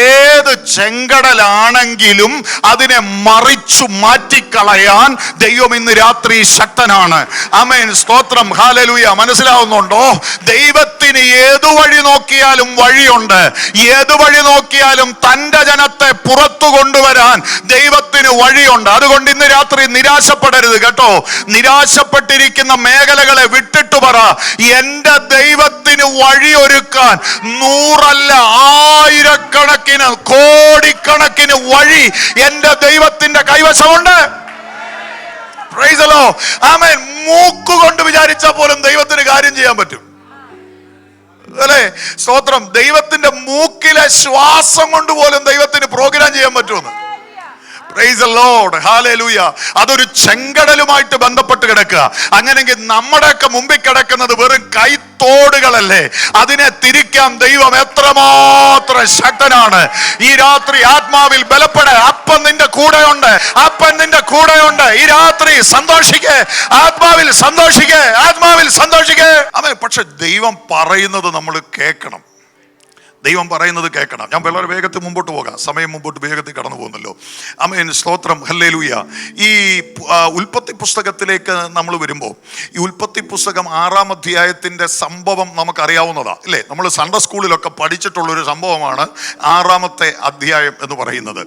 ഏത് ചെങ്കടലാണെങ്കിലും അതിനെ മറിച്ചു മാറ്റിക്കളയാൻ ദൈവം ഇന്ന് രാത്രി ശക്തനാണ്. ആമേൻ. സ്തോത്രം. ഹല്ലേലൂയ. മനസ്സിലാവുന്നുണ്ടോ? ദൈവത്തിന് ഏതു വഴി നോക്കിയാലും വഴിയുണ്ട്. ഏതു വഴി നോക്കിയാലും തന്റെ ജനത്തെ പുറത്തു കൊണ്ടുവരാൻ ദൈവത്തിന് വഴിയുണ്ട്. അതുകൊണ്ട് ഇന്ന് രാത്രി നിരാശപ്പെടരുത് കേട്ടോ. നിരാശപ്പെട്ടിരിക്കുന്ന മേഖലകളെ വിട്ടിട്ട് പറ, എന്റെ ദൈവത്തിന് വഴിയൊരുക്കാൻ 100 ആയിരക്കണക്കിന് കോടിക്കണക്കിന് വഴി എന്റെ ദൈവത്തിന്റെ കൈവശമുണ്ട്. Praise the Lord. ആമേൻ. മൂക്കുകൊണ്ട് വിചാരിച്ചാൽ പോലും ദൈവത്തിന് കാര്യം ചെയ്യാൻ പറ്റും അല്ലേ? സ്തോത്രം. ദൈവത്തിന്റെ മൂക്കിലെ ശ്വാസം കൊണ്ട് പോലും ദൈവത്തിന് പ്രോഗ്രാം ചെയ്യാൻ പറ്റുമെന്ന്. Praise the Lord. Hallelujah. അതൊരു ചെങ്കടലുമായിട്ട് ബന്ധപ്പെട്ട് കിടക്കുക. അങ്ങനെയെങ്കിൽ നമ്മുടെയൊക്കെ മുമ്പിൽ കിടക്കുന്നത് വെറും കൈത്തോടുകളല്ലേ? അതിനെ തിരിക്കാൻ ദൈവം എത്രമാത്രം ശക്തനാണ്. ഈ രാത്രി ആത്മാവിൽ ബലപ്പെട. അപ്പൻ നിന്റെ കൂടെയുണ്ട്, അപ്പൻ നിന്റെ കൂടെയുണ്ട്. ഈ രാത്രി സന്തോഷിക്കേ, ആത്മാവിൽ സന്തോഷിക്കേ, ആത്മാവിൽ സന്തോഷിക്കേ. അതെ, പക്ഷെ ദൈവം പറയുന്നത് നമ്മൾ കേൾക്കണം. ദൈവം പറയുന്നത് കേൾക്കണം. ഞാൻ വളരെ വേഗത്തിൽ മുമ്പോട്ട് പോകാം, സമയം മുമ്പോട്ട് വേഗത്തിൽ കടന്നു പോകുന്നല്ലോ. ആമേൻ, സ്തോത്രം, ഹല്ലേലൂയ. ഈ ഉൽപ്പത്തി പുസ്തകത്തിലേക്ക് നമ്മൾ വരുമ്പോൾ, ഈ ഉൽപ്പത്തി പുസ്തകം 6-ാം അധ്യായത്തിൻ്റെ സംഭവം നമുക്കറിയാവുന്നതാണ് അല്ലേ? നമ്മൾ സൺഡേ സ്കൂളിലൊക്കെ പഠിച്ചിട്ടുള്ളൊരു സംഭവമാണ് 6-ാമത്തെ അധ്യായം എന്ന് പറയുന്നത്.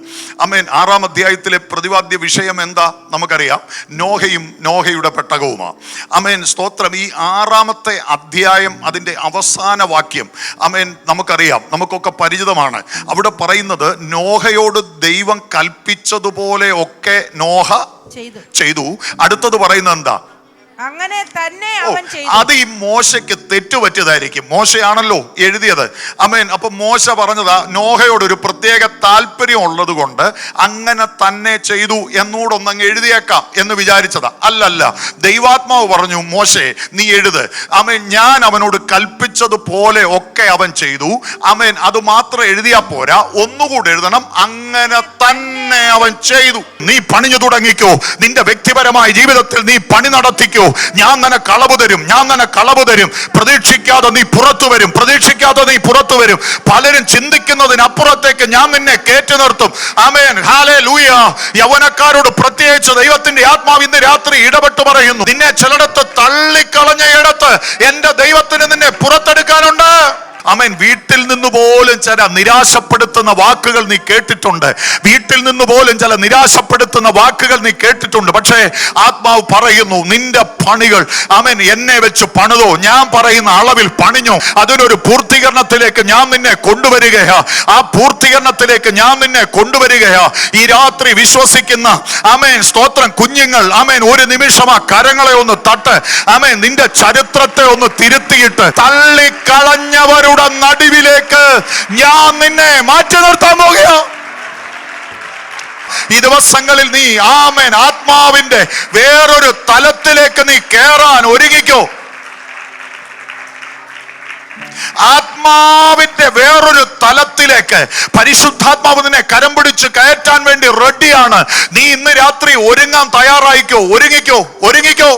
ആമേൻ, 6-ാം അധ്യായത്തിലെ പ്രതിപാദ്യ വിഷയം എന്താ നമുക്കറിയാം, നോഹയും നോഹയുടെ പെട്ടകവുമാണ്. ആമേൻ, സ്തോത്രം. ഈ 6-ാമത്തെ അധ്യായം അതിൻ്റെ അവസാന വാക്യം ആമേൻ നമുക്കറിയാം, നമുക്കൊക്കെ പരിചിതമാണ്. അവിടെ പറയുന്നത് നോഹയോട് ദൈവം കൽപ്പിച്ചതുപോലെ ഒക്കെ നോഹ ചെയ്തു. അടുത്തത് പറയുന്നത് എന്താ? അങ്ങനെ തന്നെ അവൻ ചെയ്തു. അത് ഈ മോശയ്ക്ക് തെറ്റുപറ്റിയതായിരിക്കും. മോശയാണല്ലോ എഴുതിയത്. ആമേൻ. അപ്പൊ മോശ പറഞ്ഞതാ നോഹയോട് ഒരു പ്രത്യേക താല്പര്യം ഉള്ളത് കൊണ്ട് അങ്ങനെ തന്നെ ചെയ്തു എന്നൂടൊന്നങ്ങ് എഴുതിയേക്കാം എന്ന് വിചാരിച്ചതാ. അല്ലല്ല, ദൈവാത്മാവ് പറഞ്ഞു, മോശേ നീ എഴുത്. ആമേൻ, ഞാൻ അവനോട് കൽപ്പിച്ചതുപോലെ ഒക്കെ അവൻ ചെയ്തു. ആമേൻ, അത് മാത്രം എഴുതിയാ പോരാ, ഒന്നുകൂടെ എഴുതണം, അങ്ങനെ തന്നെ അവൻ ചെയ്തു. നീ പണിഞ്ഞു തുടങ്ങിക്കോ, നിന്റെ വ്യക്തിപരമായ ജീവിതത്തിൽ നീ പണി നടത്തിക്കോ. ഞാൻ നിനക്ക് കളവ് തരും. പ്രതീക്ഷിക്കാതെ നീ പുറത്തു വരും. പലരും ചിന്തിക്കുന്നതിനപ്പുറത്തേക്ക് ഞാൻ നിന്നെ കയറ്റി നിർത്തും. ആമേൻ, ഹല്ലേലൂയ. യൗവനക്കാരോട് പ്രത്യേകിച്ച് ദൈവത്തിന്റെ ആത്മാവ് ഇന്ന് രാത്രി ഇടപെട്ട് പറയുന്നു, നിന്നെ ചിലയിടത്ത് തള്ളിക്കളഞ്ഞ ഇടത്ത് എന്റെ ദൈവത്തിന് നിന്നെ പുറത്തെടുക്കാനുണ്ട്. ആമേൻ. വീട്ടിൽ നിന്ന് പോലും ചില നിരാശപ്പെടുത്തുന്ന വാക്കുകൾ നീ കേട്ടിട്ടുണ്ട്. പക്ഷേ ആത്മാവ് പറയുന്നു, നിന്റെ പണികൾ ആമേൻ എന്നെ വെച്ച് പണിതോ, ഞാൻ പറയുന്ന അളവിൽ പണിഞ്ഞോ, അതിനൊരു പൂർത്തീകരണത്തിലേക്ക് ഞാൻ നിന്നെ കൊണ്ടുവരികയാ. ഈ രാത്രി വിശ്വസിക്കുന്ന ആമേൻ, സ്തോത്രം, കുഞ്ഞുങ്ങൾ ആമേൻ, ഒരു നിമിഷം ആ കരങ്ങളെ ഒന്ന് തട്ട്. ആമേൻ, നിന്റെ ചരിത്രത്തെ ഒന്ന് തിരുത്തിയിട്ട് തള്ളിക്കളഞ്ഞവരുടെ നടുവിലേക്ക് ഞാൻ നിന്നെ മാറ്റി നിർത്താൻ പോകുക. ഈ ദിവസങ്ങളിൽ നീ ആമേൻ ആത്മാവിന്റെ വേറൊരു തലത്തിലേക്ക് നീ കേറാൻ ഒരുങ്ങിക്കോ. ആത്മാവിന്റെ വേറൊരു തലത്തിലേക്ക് പരിശുദ്ധാത്മാവ് നിന്നെ കരം പിടിച്ച് കയറ്റാൻ വേണ്ടി റെഡിയാണ്. നീ ഇന്ന് രാത്രി ഒരുങ്ങാൻ തയ്യാറായിക്കോ. ഒരുങ്ങിക്കോ.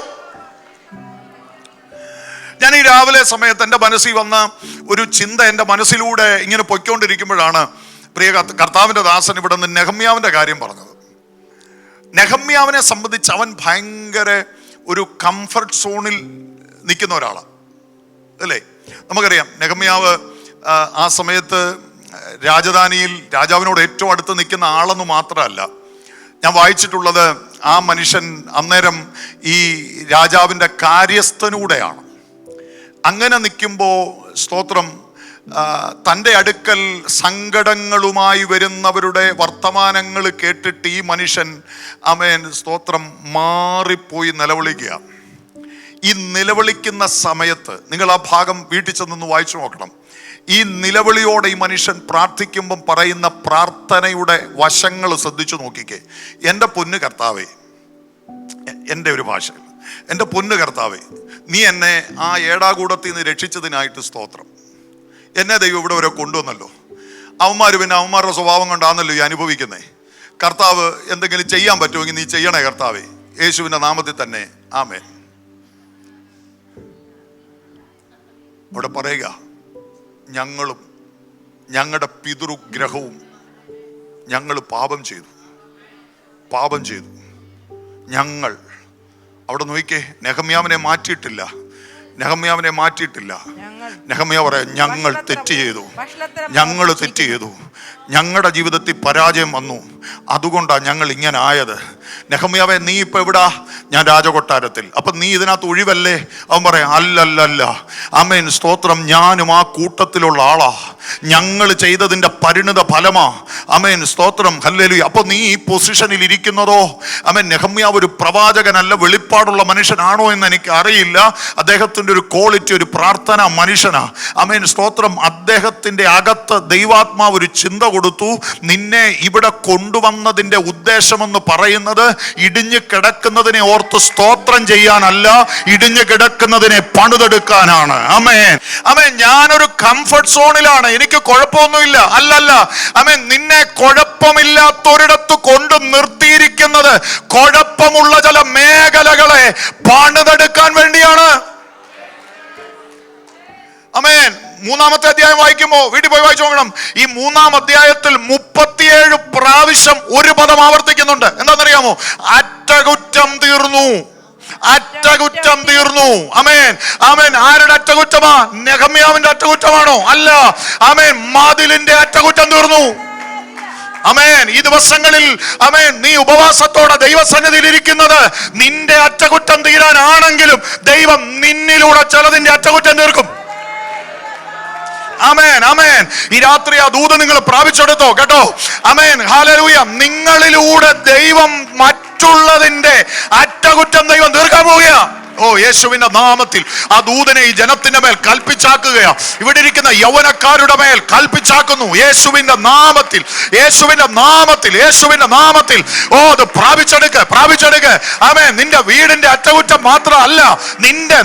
ഞാൻ ഈ രാവിലെ സമയത്ത് എൻ്റെ മനസ്സിൽ വന്ന ഒരു ചിന്ത എൻ്റെ മനസ്സിലൂടെ ഇങ്ങനെ പൊയ്ക്കൊണ്ടിരിക്കുമ്പോഴാണ് പ്രിയ കർത്താവിൻ്റെ ദാസൻ ഇവിടെ നിന്ന് നെഹമ്യാവിൻ്റെ കാര്യം പറഞ്ഞത്. നെഹമ്യാവിനെ സംബന്ധിച്ച് അവൻ ഭയങ്കര ഒരു കംഫർട്ട് സോണിൽ നിൽക്കുന്ന ഒരാളാണ് അല്ലേ? നമുക്കറിയാം, നെഹമ്യാവ് ആ സമയത്ത് രാജധാനിയിൽ രാജാവിനോട് ഏറ്റവും അടുത്ത് നിൽക്കുന്ന ആളെന്ന് മാത്രമല്ല, ഞാൻ വായിച്ചിട്ടുള്ളത് ആ മനുഷ്യൻ അന്നേരം ഈ രാജാവിൻ്റെ കാര്യസ്ഥനൂടെയാണ്. അങ്ങനെ നിൽക്കുമ്പോൾ സ്തോത്രം, തൻ്റെ അടുക്കൽ സങ്കടങ്ങളുമായി വരുന്നവരുടെ വർത്തമാനങ്ങൾ കേട്ടിട്ട് ഈ മനുഷ്യൻ ആമേൻ, സ്തോത്രം, മാറിപ്പോയി നിലവിളിക്കുക. ഈ നിലവിളിക്കുന്ന സമയത്ത് നിങ്ങൾ ആ ഭാഗം വീട്ടിൽ ചെന്നൊന്ന് വായിച്ചു നോക്കണം. ഈ നിലവിളിയോടെ ഈ മനുഷ്യൻ പ്രാർത്ഥിക്കുമ്പം പറയുന്ന പ്രാർത്ഥനയുടെ വശങ്ങൾ ശ്രദ്ധിച്ചു നോക്കിക്കേ. എൻ്റെ പൊന്നു കർത്താവേ, എൻ്റെ ഒരു ഭാഷ, എൻ്റെ പൊന്നു കർത്താവേ, നീ എന്നെ ആ ഏടാകൂടത്തിൽ നിന്ന് രക്ഷിച്ചതിനായിട്ട് സ്തോത്രം. എന്നെ ദൈവം ഇവിടെ വരെ കൊണ്ടുവന്നല്ലോ. അവന്മാരുടെ സ്വഭാവം കൊണ്ടാണല്ലോ ഈ അനുഭവിക്കുന്നേ. കർത്താവ് എന്തെങ്കിലും ചെയ്യാൻ പറ്റുമെങ്കിൽ നീ ചെയ്യണേ കർത്താവേ, യേശുവിൻ്റെ നാമത്തിൽ തന്നെ, ആമേൻ. അവിടെ പറയുക, ഞങ്ങളും ഞങ്ങളുടെ പിതൃഗ്രഹവും ഞങ്ങൾ പാപം ചെയ്തു. ഞങ്ങൾ അവിടെ നോക്കിക്കേ, നെഹമ്യാവിനെ മാറ്റിയിട്ടില്ല. നെഹമ്യാ പറയാം, ഞങ്ങൾ തെറ്റ് ചെയ്തു. ഞങ്ങളുടെ ജീവിതത്തിൽ പരാജയം വന്നു, അതുകൊണ്ടാണ് ഞങ്ങൾ ഇങ്ങനെ ആയത്. നെഹമ്യാവേ, നീ ഇപ്പൊ എവിടാ? ഞാൻ രാജകൊട്ടാരത്തിൽ. അപ്പൊ നീ ഇതിനകത്ത് ഒഴിവല്ലേ? അവൻ പറയാം, അല്ലല്ല, ആമേൻ, സ്തോത്രം, ഞാനും ആ കൂട്ടത്തിലുള്ള ആളാ. ഞങ്ങൾ ചെയ്തതിന്റെ പരിണിത ഫലമാ. ആമേൻ, സ്തോത്രം, ഹല്ലേലൂയ. അപ്പൊ നീ ഈ പൊസിഷനിൽ ഇരിക്കുന്നതോ? ആമേൻ, നെഹമ്യാവ് ഒരു പ്രവാചകനല്ല, വെളിപ്പാടുള്ള മനുഷ്യനാണോ എന്ന് എനിക്ക് അറിയില്ല. അദ്ദേഹത്തിന്റെ ഒരു ക്വാളിറ്റി, ഒരു പ്രാർത്ഥന മനുഷ്യനാ. ആമേൻ, സ്തോത്രം. അദ്ദേഹത്തിന്റെ അകത്ത് ദൈവാത്മാവ് ഒരു ചിന്ത കൊടുത്തു. നിന്നെ ഇവിടെ കൊണ്ടുവന്നതിന്റെ ഉദ്ദേശമെന്ന് പറയുന്നത് ഇടിഞ്ഞു കിടക്കുന്നതിനെ ഓർത്ത് സ്തോത്രം ചെയ്യാനല്ല, ഇടിഞ്ഞു കിടക്കുന്നതിനെ പണിതെടുക്കാനാണ്. ആമേൻ. ഞാനൊരു കംഫർട്ട് സോണിലാണ്, എനിക്ക് കുഴപ്പമൊന്നുമില്ല. അല്ലല്ല, ആമേൻ, നിന്നെ കുഴപ്പമില്ലാത്തൊരിടത്ത് കൊണ്ട് നിർത്തിയിരിക്കുന്നത് കുഴപ്പമുള്ള ചില മേഖലകളെ പണിതെടുക്കാൻ വേണ്ടിയാണ്. ആമേൻ. മൂന്നാമത്തെ അധ്യായം വായിക്കുമ്പോ, വീട്ടിൽ പോയി വായിച്ചു നോക്കണം, ഈ 3-ാം അധ്യായത്തിൽ 37 പ്രാവശ്യം ഒരു പദം ആവർത്തിക്കുന്നുണ്ട്. എന്താണെന്നറിയാമോ? അറ്റകുറ്റം തീർന്നു, അറ്റകുറ്റം തീർന്നു. ആമേൻ, ആമേൻ. ആരുടെ അറ്റകുറ്റമാ? നെഹമ്യാവിന്റെ അറ്റകുറ്റമാണോ? അല്ല. ആമേൻ, മതിലിന്റെ അറ്റകുറ്റം തീർന്നു. ആമേൻ. ഈ ദിവസങ്ങളിൽ ആമേൻ, നീ ഉപവാസത്തോടെ ദൈവസന്നിധിയിൽ ഇരിക്കുന്നത് നിന്റെ അറ്റകുറ്റം തീരാനാണെങ്കിലും ദൈവം നിന്നിലൂടെ ചിലതിന്റെ അറ്റകുറ്റം തീർക്കും. ആമേൻ, ആമേൻ. ഈ രാത്രി ആ ദൂത് നിങ്ങൾ പ്രാപിച്ചെടുത്തോ കേട്ടോ. ആമേൻ, ഹല്ലേലൂയ. നിങ്ങളിലൂടെ ദൈവം മറ്റുള്ളതിന്റെ അറ്റകുറ്റം ദൈവം തീർക്കാൻ പോവുകയാ. ഓ, യേശുവിന്റെ നാമത്തിൽ ആ ദൂതനെ ഈ ജനത്തിന്റെ മേൽ കൽപ്പിച്ചാക്കുകയാ. ഇവിടെ ഇരിക്കുന്ന യൗവനക്കാരുടെ മേൽ കൽപ്പിച്ചാക്കുന്നു യേശുവിന്റെ നാമത്തിൽ, യേശുവിന്റെ നാമത്തിൽ, യേശുവിന്റെ നാമത്തിൽ. ഓ, അത് പ്രാപിച്ചെടുക്ക്. ആമേൻ. നിന്റെ വീടിന്റെ അറ്റകുറ്റം മാത്രമല്ല,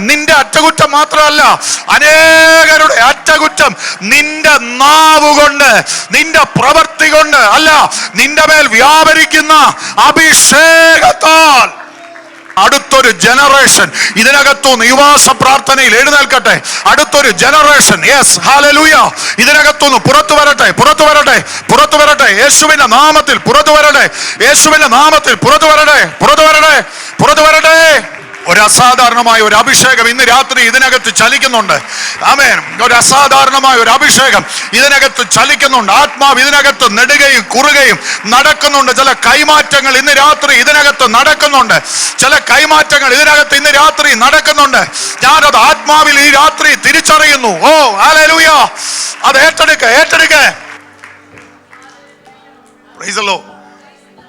നിന്റെ അറ്റകുറ്റം മാത്രമല്ല, അനേകരുടെ അറ്റകുറ്റം നിന്റെ നാവ് കൊണ്ട്, നിന്റെ പ്രവൃത്തി കൊണ്ട് അല്ല, നിന്റെ മേൽ വ്യാപരിക്കുന്ന അഭിഷേകത്താൽ അടുത്തൊരു ജനറേഷൻ ഇതിനകത്തുനിന്ന് നിവാസ പ്രാർത്ഥനയിൽ എഴുന്നേൽക്കട്ടെ. അടുത്തൊരു ജനറേഷൻ, യെസ്, ഹല്ലേലൂയ, ഇതിനകത്തുനിന്ന് പുറത്തു വരട്ടെ. യേശുവിന്റെ നാമത്തിൽ പുറത്തു വരട്ടെ. ഒരു അസാധാരണമായ ഒരു അഭിഷേകം ഇന്ന് രാത്രി ഇതിനകത്ത് ചലിക്കുന്നുണ്ട്. ആമേൻ. ഒരു അസാധാരണമായ ഒരു അഭിഷേകം ഇതിനകത്ത് ചലിക്കുന്നുണ്ട്. ആത്മാവ് ഇതിനകത്ത് നെടുകയും കുറുകയും നടക്കുന്നുണ്ട്. ചില കൈമാറ്റങ്ങൾ ഇന്ന് രാത്രി ഇതിനകത്ത് നടക്കുന്നുണ്ട്. ഞാനത് ആത്മാവിൽ ഈ രാത്രി തിരിച്ചറിയുന്നു. ഓ, ഹല്ലേലൂയ. അത് ഏറ്റെടുക്ക. Price the Lord.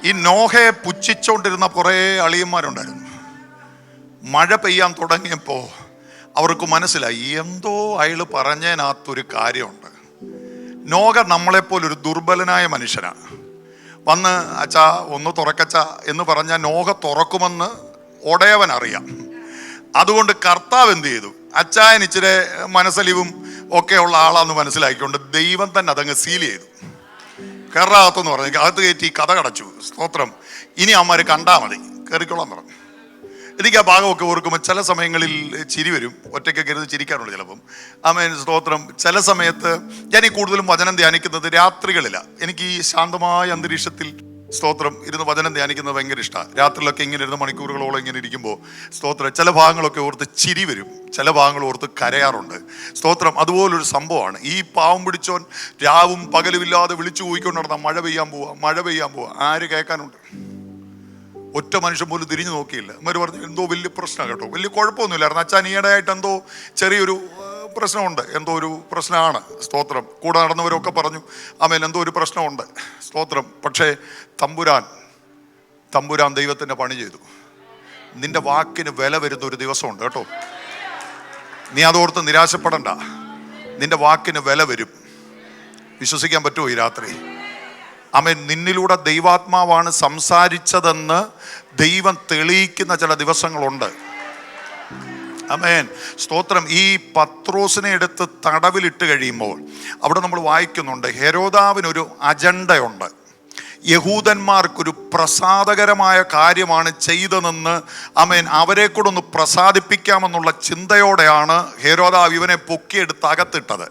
ഈ നോഹയെ പുച്ഛിച്ചുകൊണ്ടിരുന്ന കുറെ അളിയന്മാരുണ്ടായിരുന്നു. മഴ പെയ്യാൻ തുടങ്ങിയപ്പോ അവർക്ക് മനസ്സിലായി എന്തോ അയാൾ പറഞ്ഞതിനകത്തൊരു കാര്യമുണ്ട്. നോഹ നമ്മളെപ്പോലൊരു ദുർബലനായ മനുഷ്യനാണ്. വന്ന് അച്ഛാ ഒന്ന് തുറക്കച്ച എന്ന് പറഞ്ഞാൽ നോഹ തുറക്കുമെന്ന് ഉടയവൻ അറിയാം. അതുകൊണ്ട് കർത്താവ് എന്ത് ചെയ്തു? അച്ചായൻ ഇച്ചിരി മനസ്സലിവും ഒക്കെ ഉള്ള ആളാന്ന് മനസ്സിലാക്കിക്കൊണ്ട് ദൈവം തന്നെ അതങ്ങ് സീൽ ചെയ്തു. കയറാകത്തെന്ന് പറഞ്ഞു, അകത്ത് കയറ്റി കഥ കടച്ചു. സ്തോത്രം. ഇനി അവന്മാർ കണ്ടാ മതി, കയറിക്കോളാൻ പറഞ്ഞു. എനിക്ക് ആ ഭാഗമൊക്കെ ഓർക്കുമ്പോൾ ചില സമയങ്ങളിൽ ചിരി വരും. ഒറ്റയ്ക്കൊക്കെ ഇരുന്ന് ചിരിക്കാറുണ്ട് ചിലപ്പം. ആമേൻ, സ്തോത്രം. ചില സമയത്ത് ഞാൻ ഈ കൂടുതലും വചനം ധ്യാനിക്കുന്നത് രാത്രികളിലാണ്. എനിക്ക് ഈ ശാന്തമായ അന്തരീക്ഷത്തിൽ സ്തോത്രം ഇരുന്ന് വചനം ധ്യാനിക്കുന്നത് ഭയങ്കര ഇഷ്ടമാണ്. രാത്രിയിലൊക്കെ ഇങ്ങനെ ഇരുന്ന് മണിക്കൂറുകളോളം ഇങ്ങനെ ഇരിക്കുമ്പോൾ സ്തോത്രം ചില ഭാഗങ്ങളൊക്കെ ഓർത്ത് ചിരി വരും, ചില ഭാഗങ്ങൾ ഓർത്ത് കരയാറുണ്ട്. സ്തോത്രം. അതുപോലൊരു സംഭവമാണ്. ഈ പാവം പിടിച്ചോൻ രാവും പകലുമില്ലാതെ വിളിച്ചു പോയിക്കൊണ്ട് നടന്ന മഴ പെയ്യാൻ പോവാ ആര് കേൾക്കാനുണ്ട്? ഒറ്റ മനുഷ്യൻ പോലും തിരിഞ്ഞു നോക്കിയില്ല. അമ്മ പറഞ്ഞു എന്തോ വലിയ പ്രശ്നമാണ് കേട്ടോ. വലിയ കുഴപ്പമൊന്നുമില്ലായിരുന്നു അച്ഛൻ, ഈയിടെയായിട്ട് എന്തോ ചെറിയൊരു പ്രശ്നമുണ്ട്, എന്തോ ഒരു പ്രശ്നമാണ്. സ്തോത്രം. കൂടെ നടന്നവരൊക്കെ പറഞ്ഞു ആമേൻ എന്തോ ഒരു പ്രശ്നമുണ്ട്. സ്തോത്രം. പക്ഷേ തമ്പുരാൻ ദൈവത്തിൻ്റെ പണി ചെയ്തു. നിന്റെ വാക്കിന് വില വരുന്ന ഒരു ദിവസമുണ്ട് കേട്ടോ. നീ അതോർത്ത് നിരാശപ്പെടണ്ട. നിന്റെ വാക്കിന് വില വരും. വിശ്വസിക്കാൻ പറ്റുമോ ഈ രാത്രി? ആമേൻ. നിന്നിലൂടെ ദൈവാത്മാവാണ് സംസാരിച്ചതെന്ന് ദൈവം തെളിയിക്കുന്ന ചില ദിവസങ്ങളുണ്ട്. ആമേൻ. സ്തോത്രം. ഈ പത്രോസിനെ എടുത്ത് തടവിലിട്ട് കഴിയുമ്പോൾ അവിടെ നമ്മൾ വായിക്കുന്നുണ്ട്, ഹെരോദാവിനൊരു അജണ്ടയുണ്ട്. യഹൂദന്മാർക്കൊരു പ്രസാദകരമായ കാര്യമാണ് ചെയ്തതെന്ന് ആമേൻ അവരെ കൂടെ ഒന്ന് പ്രസാദിപ്പിക്കാമെന്നുള്ള ചിന്തയോടെയാണ് ഹെരോദാവ് ഇവനെ പൊക്കിയെടുത്ത് അകത്തിട്ടത്.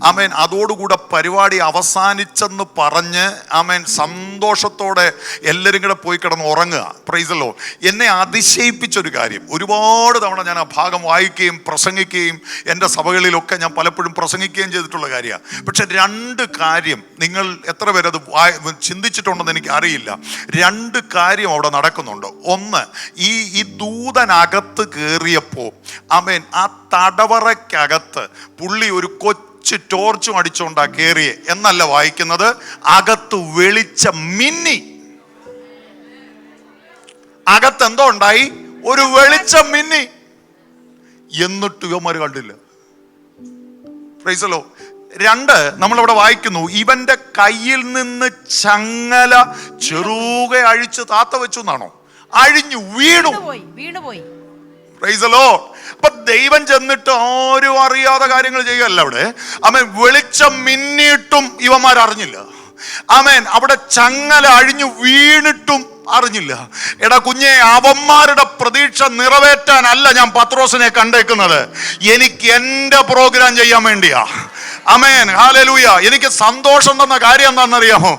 ആമേൻ. അതോടുകൂടെ പരിപാടി അവസാനിച്ചെന്ന് പറഞ്ഞ് ആമേൻ സന്തോഷത്തോടെ എല്ലാവരും കൂടെ പോയി കിടന്ന് ഉറങ്ങുക. Price the Lord. എന്നെ അതിശയിപ്പിച്ചൊരു കാര്യം, ഒരുപാട് തവണ ഞാൻ ആ ഭാഗം വായിക്കുകയും പ്രസംഗിക്കുകയും എൻ്റെ സഭകളിലൊക്കെ ഞാൻ പലപ്പോഴും പ്രസംഗിക്കുകയും ചെയ്തിട്ടുള്ള കാര്യമാണ്. പക്ഷെ രണ്ട് കാര്യം നിങ്ങൾ എത്ര പേരത് ചിന്തിച്ചിട്ടുണ്ടെന്ന് എനിക്ക് അറിയില്ല. രണ്ട് കാര്യം അവിടെ നടക്കുന്നുണ്ട്. ഒന്ന്, ഈ ദൂതനകത്ത് കയറിയപ്പോൾ ആമേൻ ആ തടവറയ്ക്കകത്ത് പുള്ളി ഒരു കൊച്ചു ടോർച്ചും അടിച്ചുകൊണ്ടാ കയറിയേ എന്നല്ല വായിക്കുന്നത്. അകത്ത് വെളിച്ചം മിന്നി. അകത്ത് എന്തോ ഉണ്ടായി? ഒരു വെളിച്ചം മിന്നി. എന്നിട്ട് ഇവന്മാർ കണ്ടില്ല. Price the Lord. രണ്ട്, നമ്മളിവിടെ വായിക്കുന്നു, ഇവന്റെ കയ്യിൽ നിന്ന് ചങ്ങല ചെറുകെ അഴിച്ച് താത്ത വെച്ചു എന്നാണോ? അഴിഞ്ഞു വീണുപോയി. Price the Lord. അപ്പൊ ദൈവം ചെന്നിട്ട് ആരും അറിയാതെ കാര്യങ്ങൾ ചെയ്യുകയല്ല അവിടെ. ആമേൻ. വെളിച്ചം മിന്നിയിട്ടും ഇവന്മാർ അറിഞ്ഞില്ല. ആമേൻ. അവിടെ ചങ്ങല അഴിഞ്ഞു വീണിട്ടും അറിഞ്ഞില്ല. എടാ കുഞ്ഞെ, അവന്മാരുടെ പ്രതീക്ഷ നിറവേറ്റാനല്ല ഞാൻ പത്രോസിനെ കണ്ടേക്കുന്നത്. എനിക്ക് എൻ്റെ പ്രോഗ്രാം ചെയ്യാൻ വേണ്ടിയാ. ആമേൻ, ഹല്ലേലൂയ. എനിക്ക് സന്തോഷം തന്ന കാര്യം എന്താണെന്നറിയാമോ?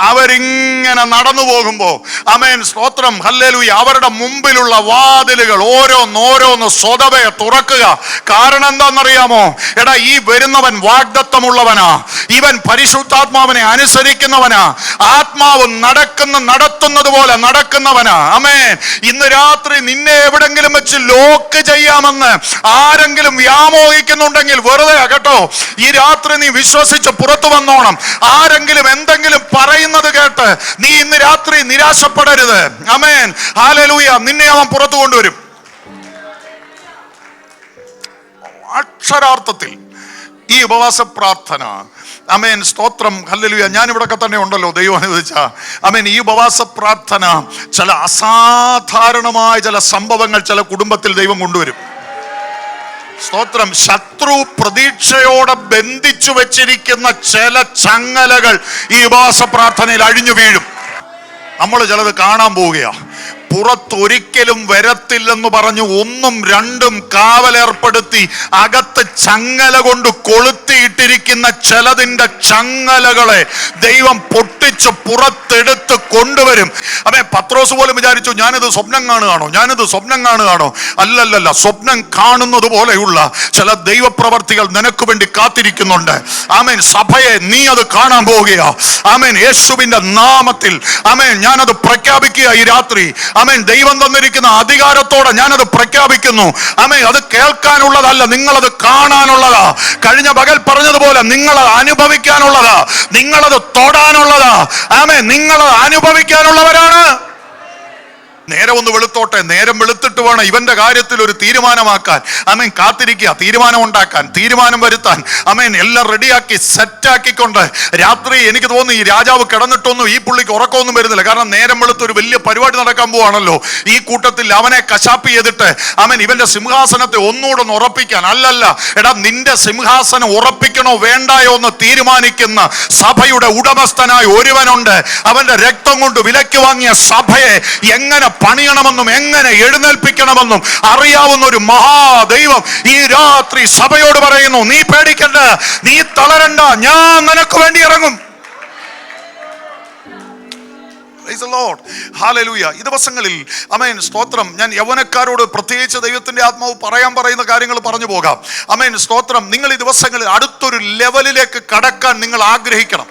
അവരിങ്ങനെ നടന്നു പോകുമ്പോ, ആമേൻ, സ്തോത്രം, ഹല്ലേലൂയ, അവരുടെ മുമ്പിലുള്ള വാതിലുകൾ ഓരോന്നോരോന്ന് സ്വതവേ തുറക്കുക. കാരണം എന്താണെന്നറിയാമോ? എടാ, ഈ വരുന്നവൻ വാഗ്ദത്തമുള്ളവനാ, ഇവൻ പരിശുദ്ധാത്മാവിനെ അനുസരിക്കുന്നവനാ, ആത്മാവ് നടത്തുന്നത് പോലെ നടക്കുന്നവനാ. ആമേൻ. ഇന്ന് രാത്രി നിന്നെ എവിടെങ്കിലും വെച്ച് ലോക്ക് ചെയ്യാമെന്ന് ആരെങ്കിലും വ്യാമോഹിക്കുന്നുണ്ടെങ്കിൽ വെറുതെ കേട്ടോ. ഈ രാത്രി നീ വിശ്വസിച്ച് പുറത്തു വന്നോണം. ആരെങ്കിലും എന്തെങ്കിലും പറയുന്നത് കേട്ട് നീ ഇന്ന് രാത്രി നിരാശപ്പെടരുത്. ആമേൻ, ഹല്ലേലൂയ. നിന്നെ അവൻ പുറത്തു കൊണ്ടുവരും. അക്ഷരാർത്ഥത്തിൽ ഈ ഉപവാസ പ്രാർത്ഥന, ആമേൻ, സ്തോത്രം, ഹല്ലേലൂയ, ഞാൻ ഇവിടൊക്കെ തന്നെ ഉണ്ടല്ലോ, ദൈവം അനുവദിച്ച. ആമേൻ, ഈ ഉപവാസ പ്രാർത്ഥന ചില അസാധാരണമായ ചില സംഭവങ്ങൾ ചില കുടുംബത്തിൽ ദൈവം കൊണ്ടുവരും. സ്തോത്രം. ശത്രു പ്രതീക്ഷയോടെ ബന്ധിച്ചു വെച്ചിരിക്കുന്ന ചില ചങ്ങലകൾ ഈ ഉപവാസ പ്രാർത്ഥനയിൽ അഴിഞ്ഞു വീഴും. നമ്മൾ ചിലത് കാണാൻ പോവുകയാ. പുറത്തൊരിക്കലും വരത്തില്ലെന്ന് പറഞ്ഞു ഒന്നും രണ്ടും കാവലേർപ്പെടുത്തി അകത്ത് ചങ്ങല കൊണ്ട് കൊളുത്തിയിട്ടിരിക്കുന്ന ചിലതിൻ്റെ ചങ്ങലകളെ ദൈവം പൊട്ടിച്ച് പുറത്തെടുത്ത് കൊണ്ടുവരും. അതെ, പത്രോസ് പോലും വിചാരിച്ചു ഞാനിത് സ്വപ്നം കാണുകയാണോ. അല്ലല്ലല്ല, സ്വപ്നം കാണുന്നത് പോലെയുള്ള ചില ദൈവപ്രവർത്തികൾ നിനക്ക് വേണ്ടി കാത്തിരിക്കുന്നുണ്ട്. ആമേൻ. സഭയെ നീ അത് കാണാൻ പോവുകയാ. ആമേൻ. യേശുവിന്റെ നാമത്തിൽ ആമേൻ ഞാനത് പ്രഖ്യാപിക്കുക ഈ രാത്രി. ആമേൻ. ദൈവം തന്നിരിക്കുന്ന അധികാരത്തോടെ ഞാനത് പ്രഖ്യാപിക്കുന്നു. ആമേൻ. അത് കേൾക്കാനുള്ളതല്ല, നിങ്ങളത് കാണാനുള്ളതാ. കഴിഞ്ഞ പകൽ പറഞ്ഞതുപോലെ നിങ്ങളത് അനുഭവിക്കാനുള്ളതാ, നിങ്ങളത് തൊടാനുള്ളതാ. ആമേൻ. നിങ്ങളത് അനുഭവിക്കാനുള്ളവരാണ്. നേരം ഒന്ന് വെളുത്തോട്ടെ, നേരം വെളുത്തിട്ട് വേണം ഇവന്റെ കാര്യത്തിൽ ഒരു തീരുമാനമാക്കാൻ. ആമേൻ. കാത്തിരിക്കുക, തീരുമാനം ഉണ്ടാക്കാൻ, തീരുമാനം വരുത്താൻ. ആമേൻ. എല്ലാം റെഡിയാക്കി സെറ്റാക്കിക്കൊണ്ട് രാത്രി എനിക്ക് തോന്നുന്നു ഈ രാജാവ് കിടന്നിട്ടൊന്നും ഈ പുള്ളിക്ക് ഉറക്കമൊന്നും വരുന്നില്ല. കാരണം നേരം വെളുത്ത് ഒരു വലിയ പരിപാടി നടക്കാൻ പോവാണല്ലോ. ഈ കൂട്ടത്തിൽ അവനെ കശാപ്പ് ചെയ്തിട്ട് ആമേൻ ഇവന്റെ സിംഹാസനത്തെ ഒന്നുകൂടെ ഒന്ന് ഉറപ്പിക്കാൻ. അല്ലല്ല, എടാ, നിന്റെ സിംഹാസനം ഉറപ്പിക്കണോ വേണ്ടായോ എന്ന് തീരുമാനിക്കുന്ന സഭയുടെ ഉടമസ്ഥനായ ഒരുവനുണ്ട്. അവന്റെ രക്തം കൊണ്ട് വിലയ്ക്ക് വാങ്ങിയ സഭയെ എങ്ങനെ പണിയണമെന്നും എങ്ങനെ എഴുന്നേൽപ്പിക്കണമെന്നും അറിയാവുന്ന ഒരു മഹാദൈവം ഈ രാത്രി സഭയോട് പറയുന്നു, നീ പേടിക്കണ്ട, നീ തളരണ്ട, ഞാൻ നിനക്ക് വേണ്ടി ഇറങ്ങും. ഈ ദിവസങ്ങളിൽ ആമേൻ, സ്തോത്രം, ഞാൻ യൗവനക്കാരോട് പ്രത്യേകിച്ച് ദൈവത്തിന്റെ ആത്മാവ് പറയുന്ന കാര്യങ്ങൾ പറഞ്ഞു പോകാം. ആമേൻ, സ്തോത്രം. നിങ്ങൾ ഈ ദിവസങ്ങളിൽ അടുത്തൊരു ലെവലിലേക്ക് കടക്കാൻ നിങ്ങൾ ആഗ്രഹിക്കണം.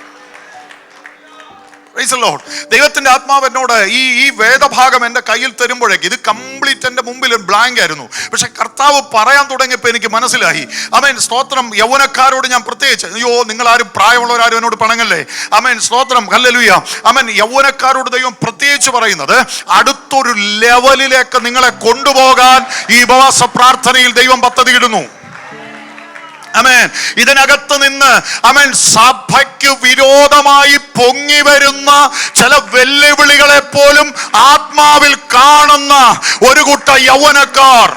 ദൈവത്തിന്റെ ആത്മാവ് എന്നോട് ഈ വേദഭാഗം എൻ്റെ കയ്യിൽ തരുമ്പോഴേക്ക് ഇത് കംപ്ലീറ്റ് എൻ്റെ മുമ്പിൽ ബ്ലാങ്ക് ആയിരുന്നു. പക്ഷെ കർത്താവ് പറയാൻ തുടങ്ങിയപ്പോൾ എനിക്ക് മനസ്സിലായി. ആമേൻ, സ്തോത്രം. യൗവനക്കാരോട് ഞാൻ പ്രത്യേകിച്ച്, അയ്യോ, നിങ്ങളാരും പ്രായമുള്ളവരാരും എന്നോട് പണങ്ങല്ലേ. ആമേൻ, സ്തോത്രം, ഹല്ലേലൂയ. ആമേൻ. യൗവനക്കാരോട് ദൈവം പ്രത്യേകിച്ച് പറയുന്നത് അടുത്തൊരു ലെവലിലേക്ക് നിങ്ങളെ കൊണ്ടുപോകാൻ ഈ ഉപവാസ പ്രാർത്ഥനയിൽ ദൈവം പദ്ധതിയിടുന്നു. ആമേൻ. ഇതിനകത്ത് നിന്ന് ആമേൻ സഭയ്ക്ക് വിരോധമായി പൊങ്ങി വരുന്ന ചില വെല്ലുവിളികളെ പോലും ആത്മാവിൽ കാണുന്ന ഒരു കൂട്ട യൗവനക്കാർ,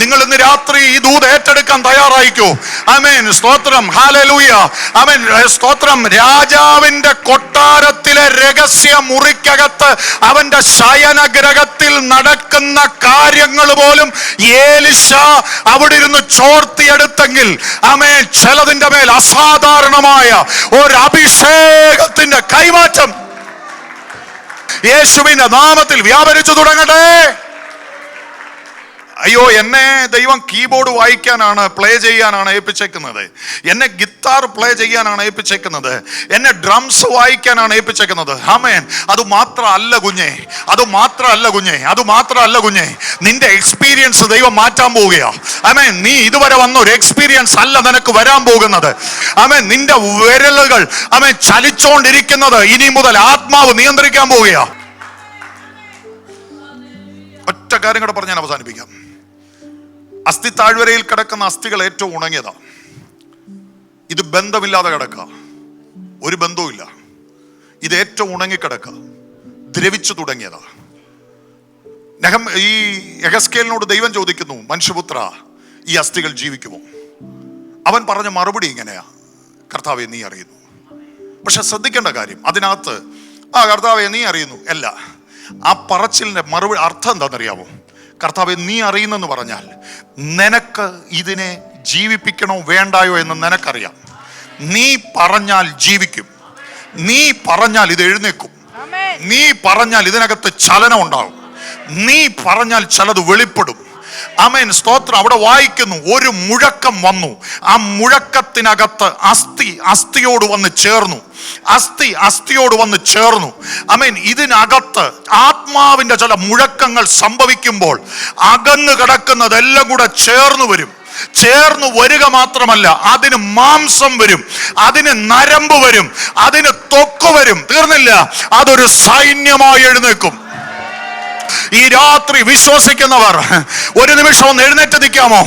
നിങ്ങൾ ഇന്ന് രാത്രി ഈ ദൂത് ഏറ്റെടുക്കാൻ തയ്യാറായിക്കോ. ആമേൻ, സ്തോത്രം, ഹല്ലേലൂയ. ആമേൻ, സ്തോത്രം. രാജാവിന്റെ കൊട്ടാരത്തിലെ രഹസ്യ മുറിക്കകത്ത് അവന്റെ ശയനഗ്രഹത്തിൽ നടക്കുന്ന കാര്യങ്ങൾ പോലും ഏലിശ അവിടെ ഇരുന്ന് ചോർത്തിയെടുത്തെങ്കിൽ ആമേൻ ചിലതിന്റെ മേൽ അസാധാരണമായ ഒരു അഭിഷേകത്തിന്റെ കൈമാറ്റം യേശുവിന്റെ നാമത്തിൽ വ്യാപരിച്ചു തുടങ്ങട്ടെ. അയ്യോ, എന്നെ ദൈവം കീബോർഡ് വായിക്കാനാണ്, പ്ലേ ചെയ്യാനാണ് ഏൽപ്പിച്ചേക്കുന്നത്. എന്നെ ഗിത്താർ പ്ലേ ചെയ്യാനാണ് ഏൽപ്പിച്ചേക്കുന്നത്. എന്നെ ഡ്രംസ് വായിക്കാനാണ് ഏൽപ്പിച്ചേക്കുന്നത്. ആമേൻ. അത് മാത്രമല്ല കുഞ്ഞെ, നിന്റെ എക്സ്പീരിയൻസ് ദൈവം മാറ്റാൻ പോവുകയാ. ആമേൻ. നീ ഇതുവരെ വന്ന ഒരു എക്സ്പീരിയൻസ് അല്ല നിനക്ക് വരാൻ പോകുന്നത്. ആമേൻ. നിന്റെ വിരലുകൾ ആമേൻ ചലിച്ചോണ്ടിരിക്കുന്നത് ഇനി മുതൽ ആത്മാവ് നിയന്ത്രിക്കാൻ പോവുകയാ. ഒറ്റ കാര്യം കൂടെ പറഞ്ഞ് ഞാൻ അവസാനിപ്പിക്കാം. അസ്ഥി താഴ്വരയിൽ കിടക്കുന്ന അസ്ഥികൾ ഏറ്റവും ഉണങ്ങിയതാ. ഇത് ബന്ധമില്ലാതെ കിടക്കുക, ഒരു ബന്ധവുമില്ല. ഇത് ഏറ്റവും ഉണങ്ങിക്കിടക്കുക, ദ്രവിച്ചു തുടങ്ങിയതാ. ഈ യെഹെസ്കേലിനോട് ദൈവം ചോദിക്കുന്നു, മനുഷ്യപുത്ര, ഈ അസ്ഥികൾ ജീവിക്കുമോ? അവൻ പറഞ്ഞ മറുപടി ഇങ്ങനെയാ, കർത്താവേ നീ അറിയുന്നു. പക്ഷെ ശ്രദ്ധിക്കേണ്ട കാര്യം, അതിനകത്ത് ആ കർത്താവെ നീ അറിയുന്നു. അല്ല, ആ പറച്ചിലിന്റെ മറുപടി അർത്ഥം എന്താണെന്നറിയാമോ? കർത്താവെ നീ അറിയുന്നെന്ന് പറഞ്ഞാൽ നിനക്ക് ഇതിനെ ജീവിപ്പിക്കണോ വേണ്ടായോ എന്ന് നിനക്കറിയാം. നീ പറഞ്ഞാൽ ജീവിക്കും, നീ പറഞ്ഞാൽ ഇത് എഴുന്നേക്കും, നീ പറഞ്ഞാൽ ഇതിനകത്ത് ചലനം ഉണ്ടാകും, നീ പറഞ്ഞാൽ ചിലത് വെളിപ്പെടും. ആമേൻ, സ്തോത്രം. അവിടെ വായിക്കുന്നു, ഒരു മുഴക്കം വന്നു, ആ മുഴക്കത്തിനകത്ത് അസ്ഥിയോട് വന്ന് ചേർന്നു, അസ്ഥിയോട് വന്ന് ചേർന്നു. ആമേൻ, ഇതിനകത്ത് ആത്മാവിന്റെ ചില മുഴക്കങ്ങൾ സംഭവിക്കുമ്പോൾ അകന്നു കിടക്കുന്നതെല്ലാം കൂടെ ചേർന്നു വരും. ചേർന്നു വരിക മാത്രമല്ല, അതിന് മാംസം വരും, അതിന് നരമ്പ് വരും, അതിന് ത്വക്ക് വരും. തീർന്നില്ല, അതൊരു സൈന്യമായി എഴുന്നേൽക്കും. ഈ രാത്രി വിശ്വസിക്കുന്നവർ ഒരു നിമിഷം ഒന്ന് എഴുന്നേറ്റ് നിൽക്കാമോ?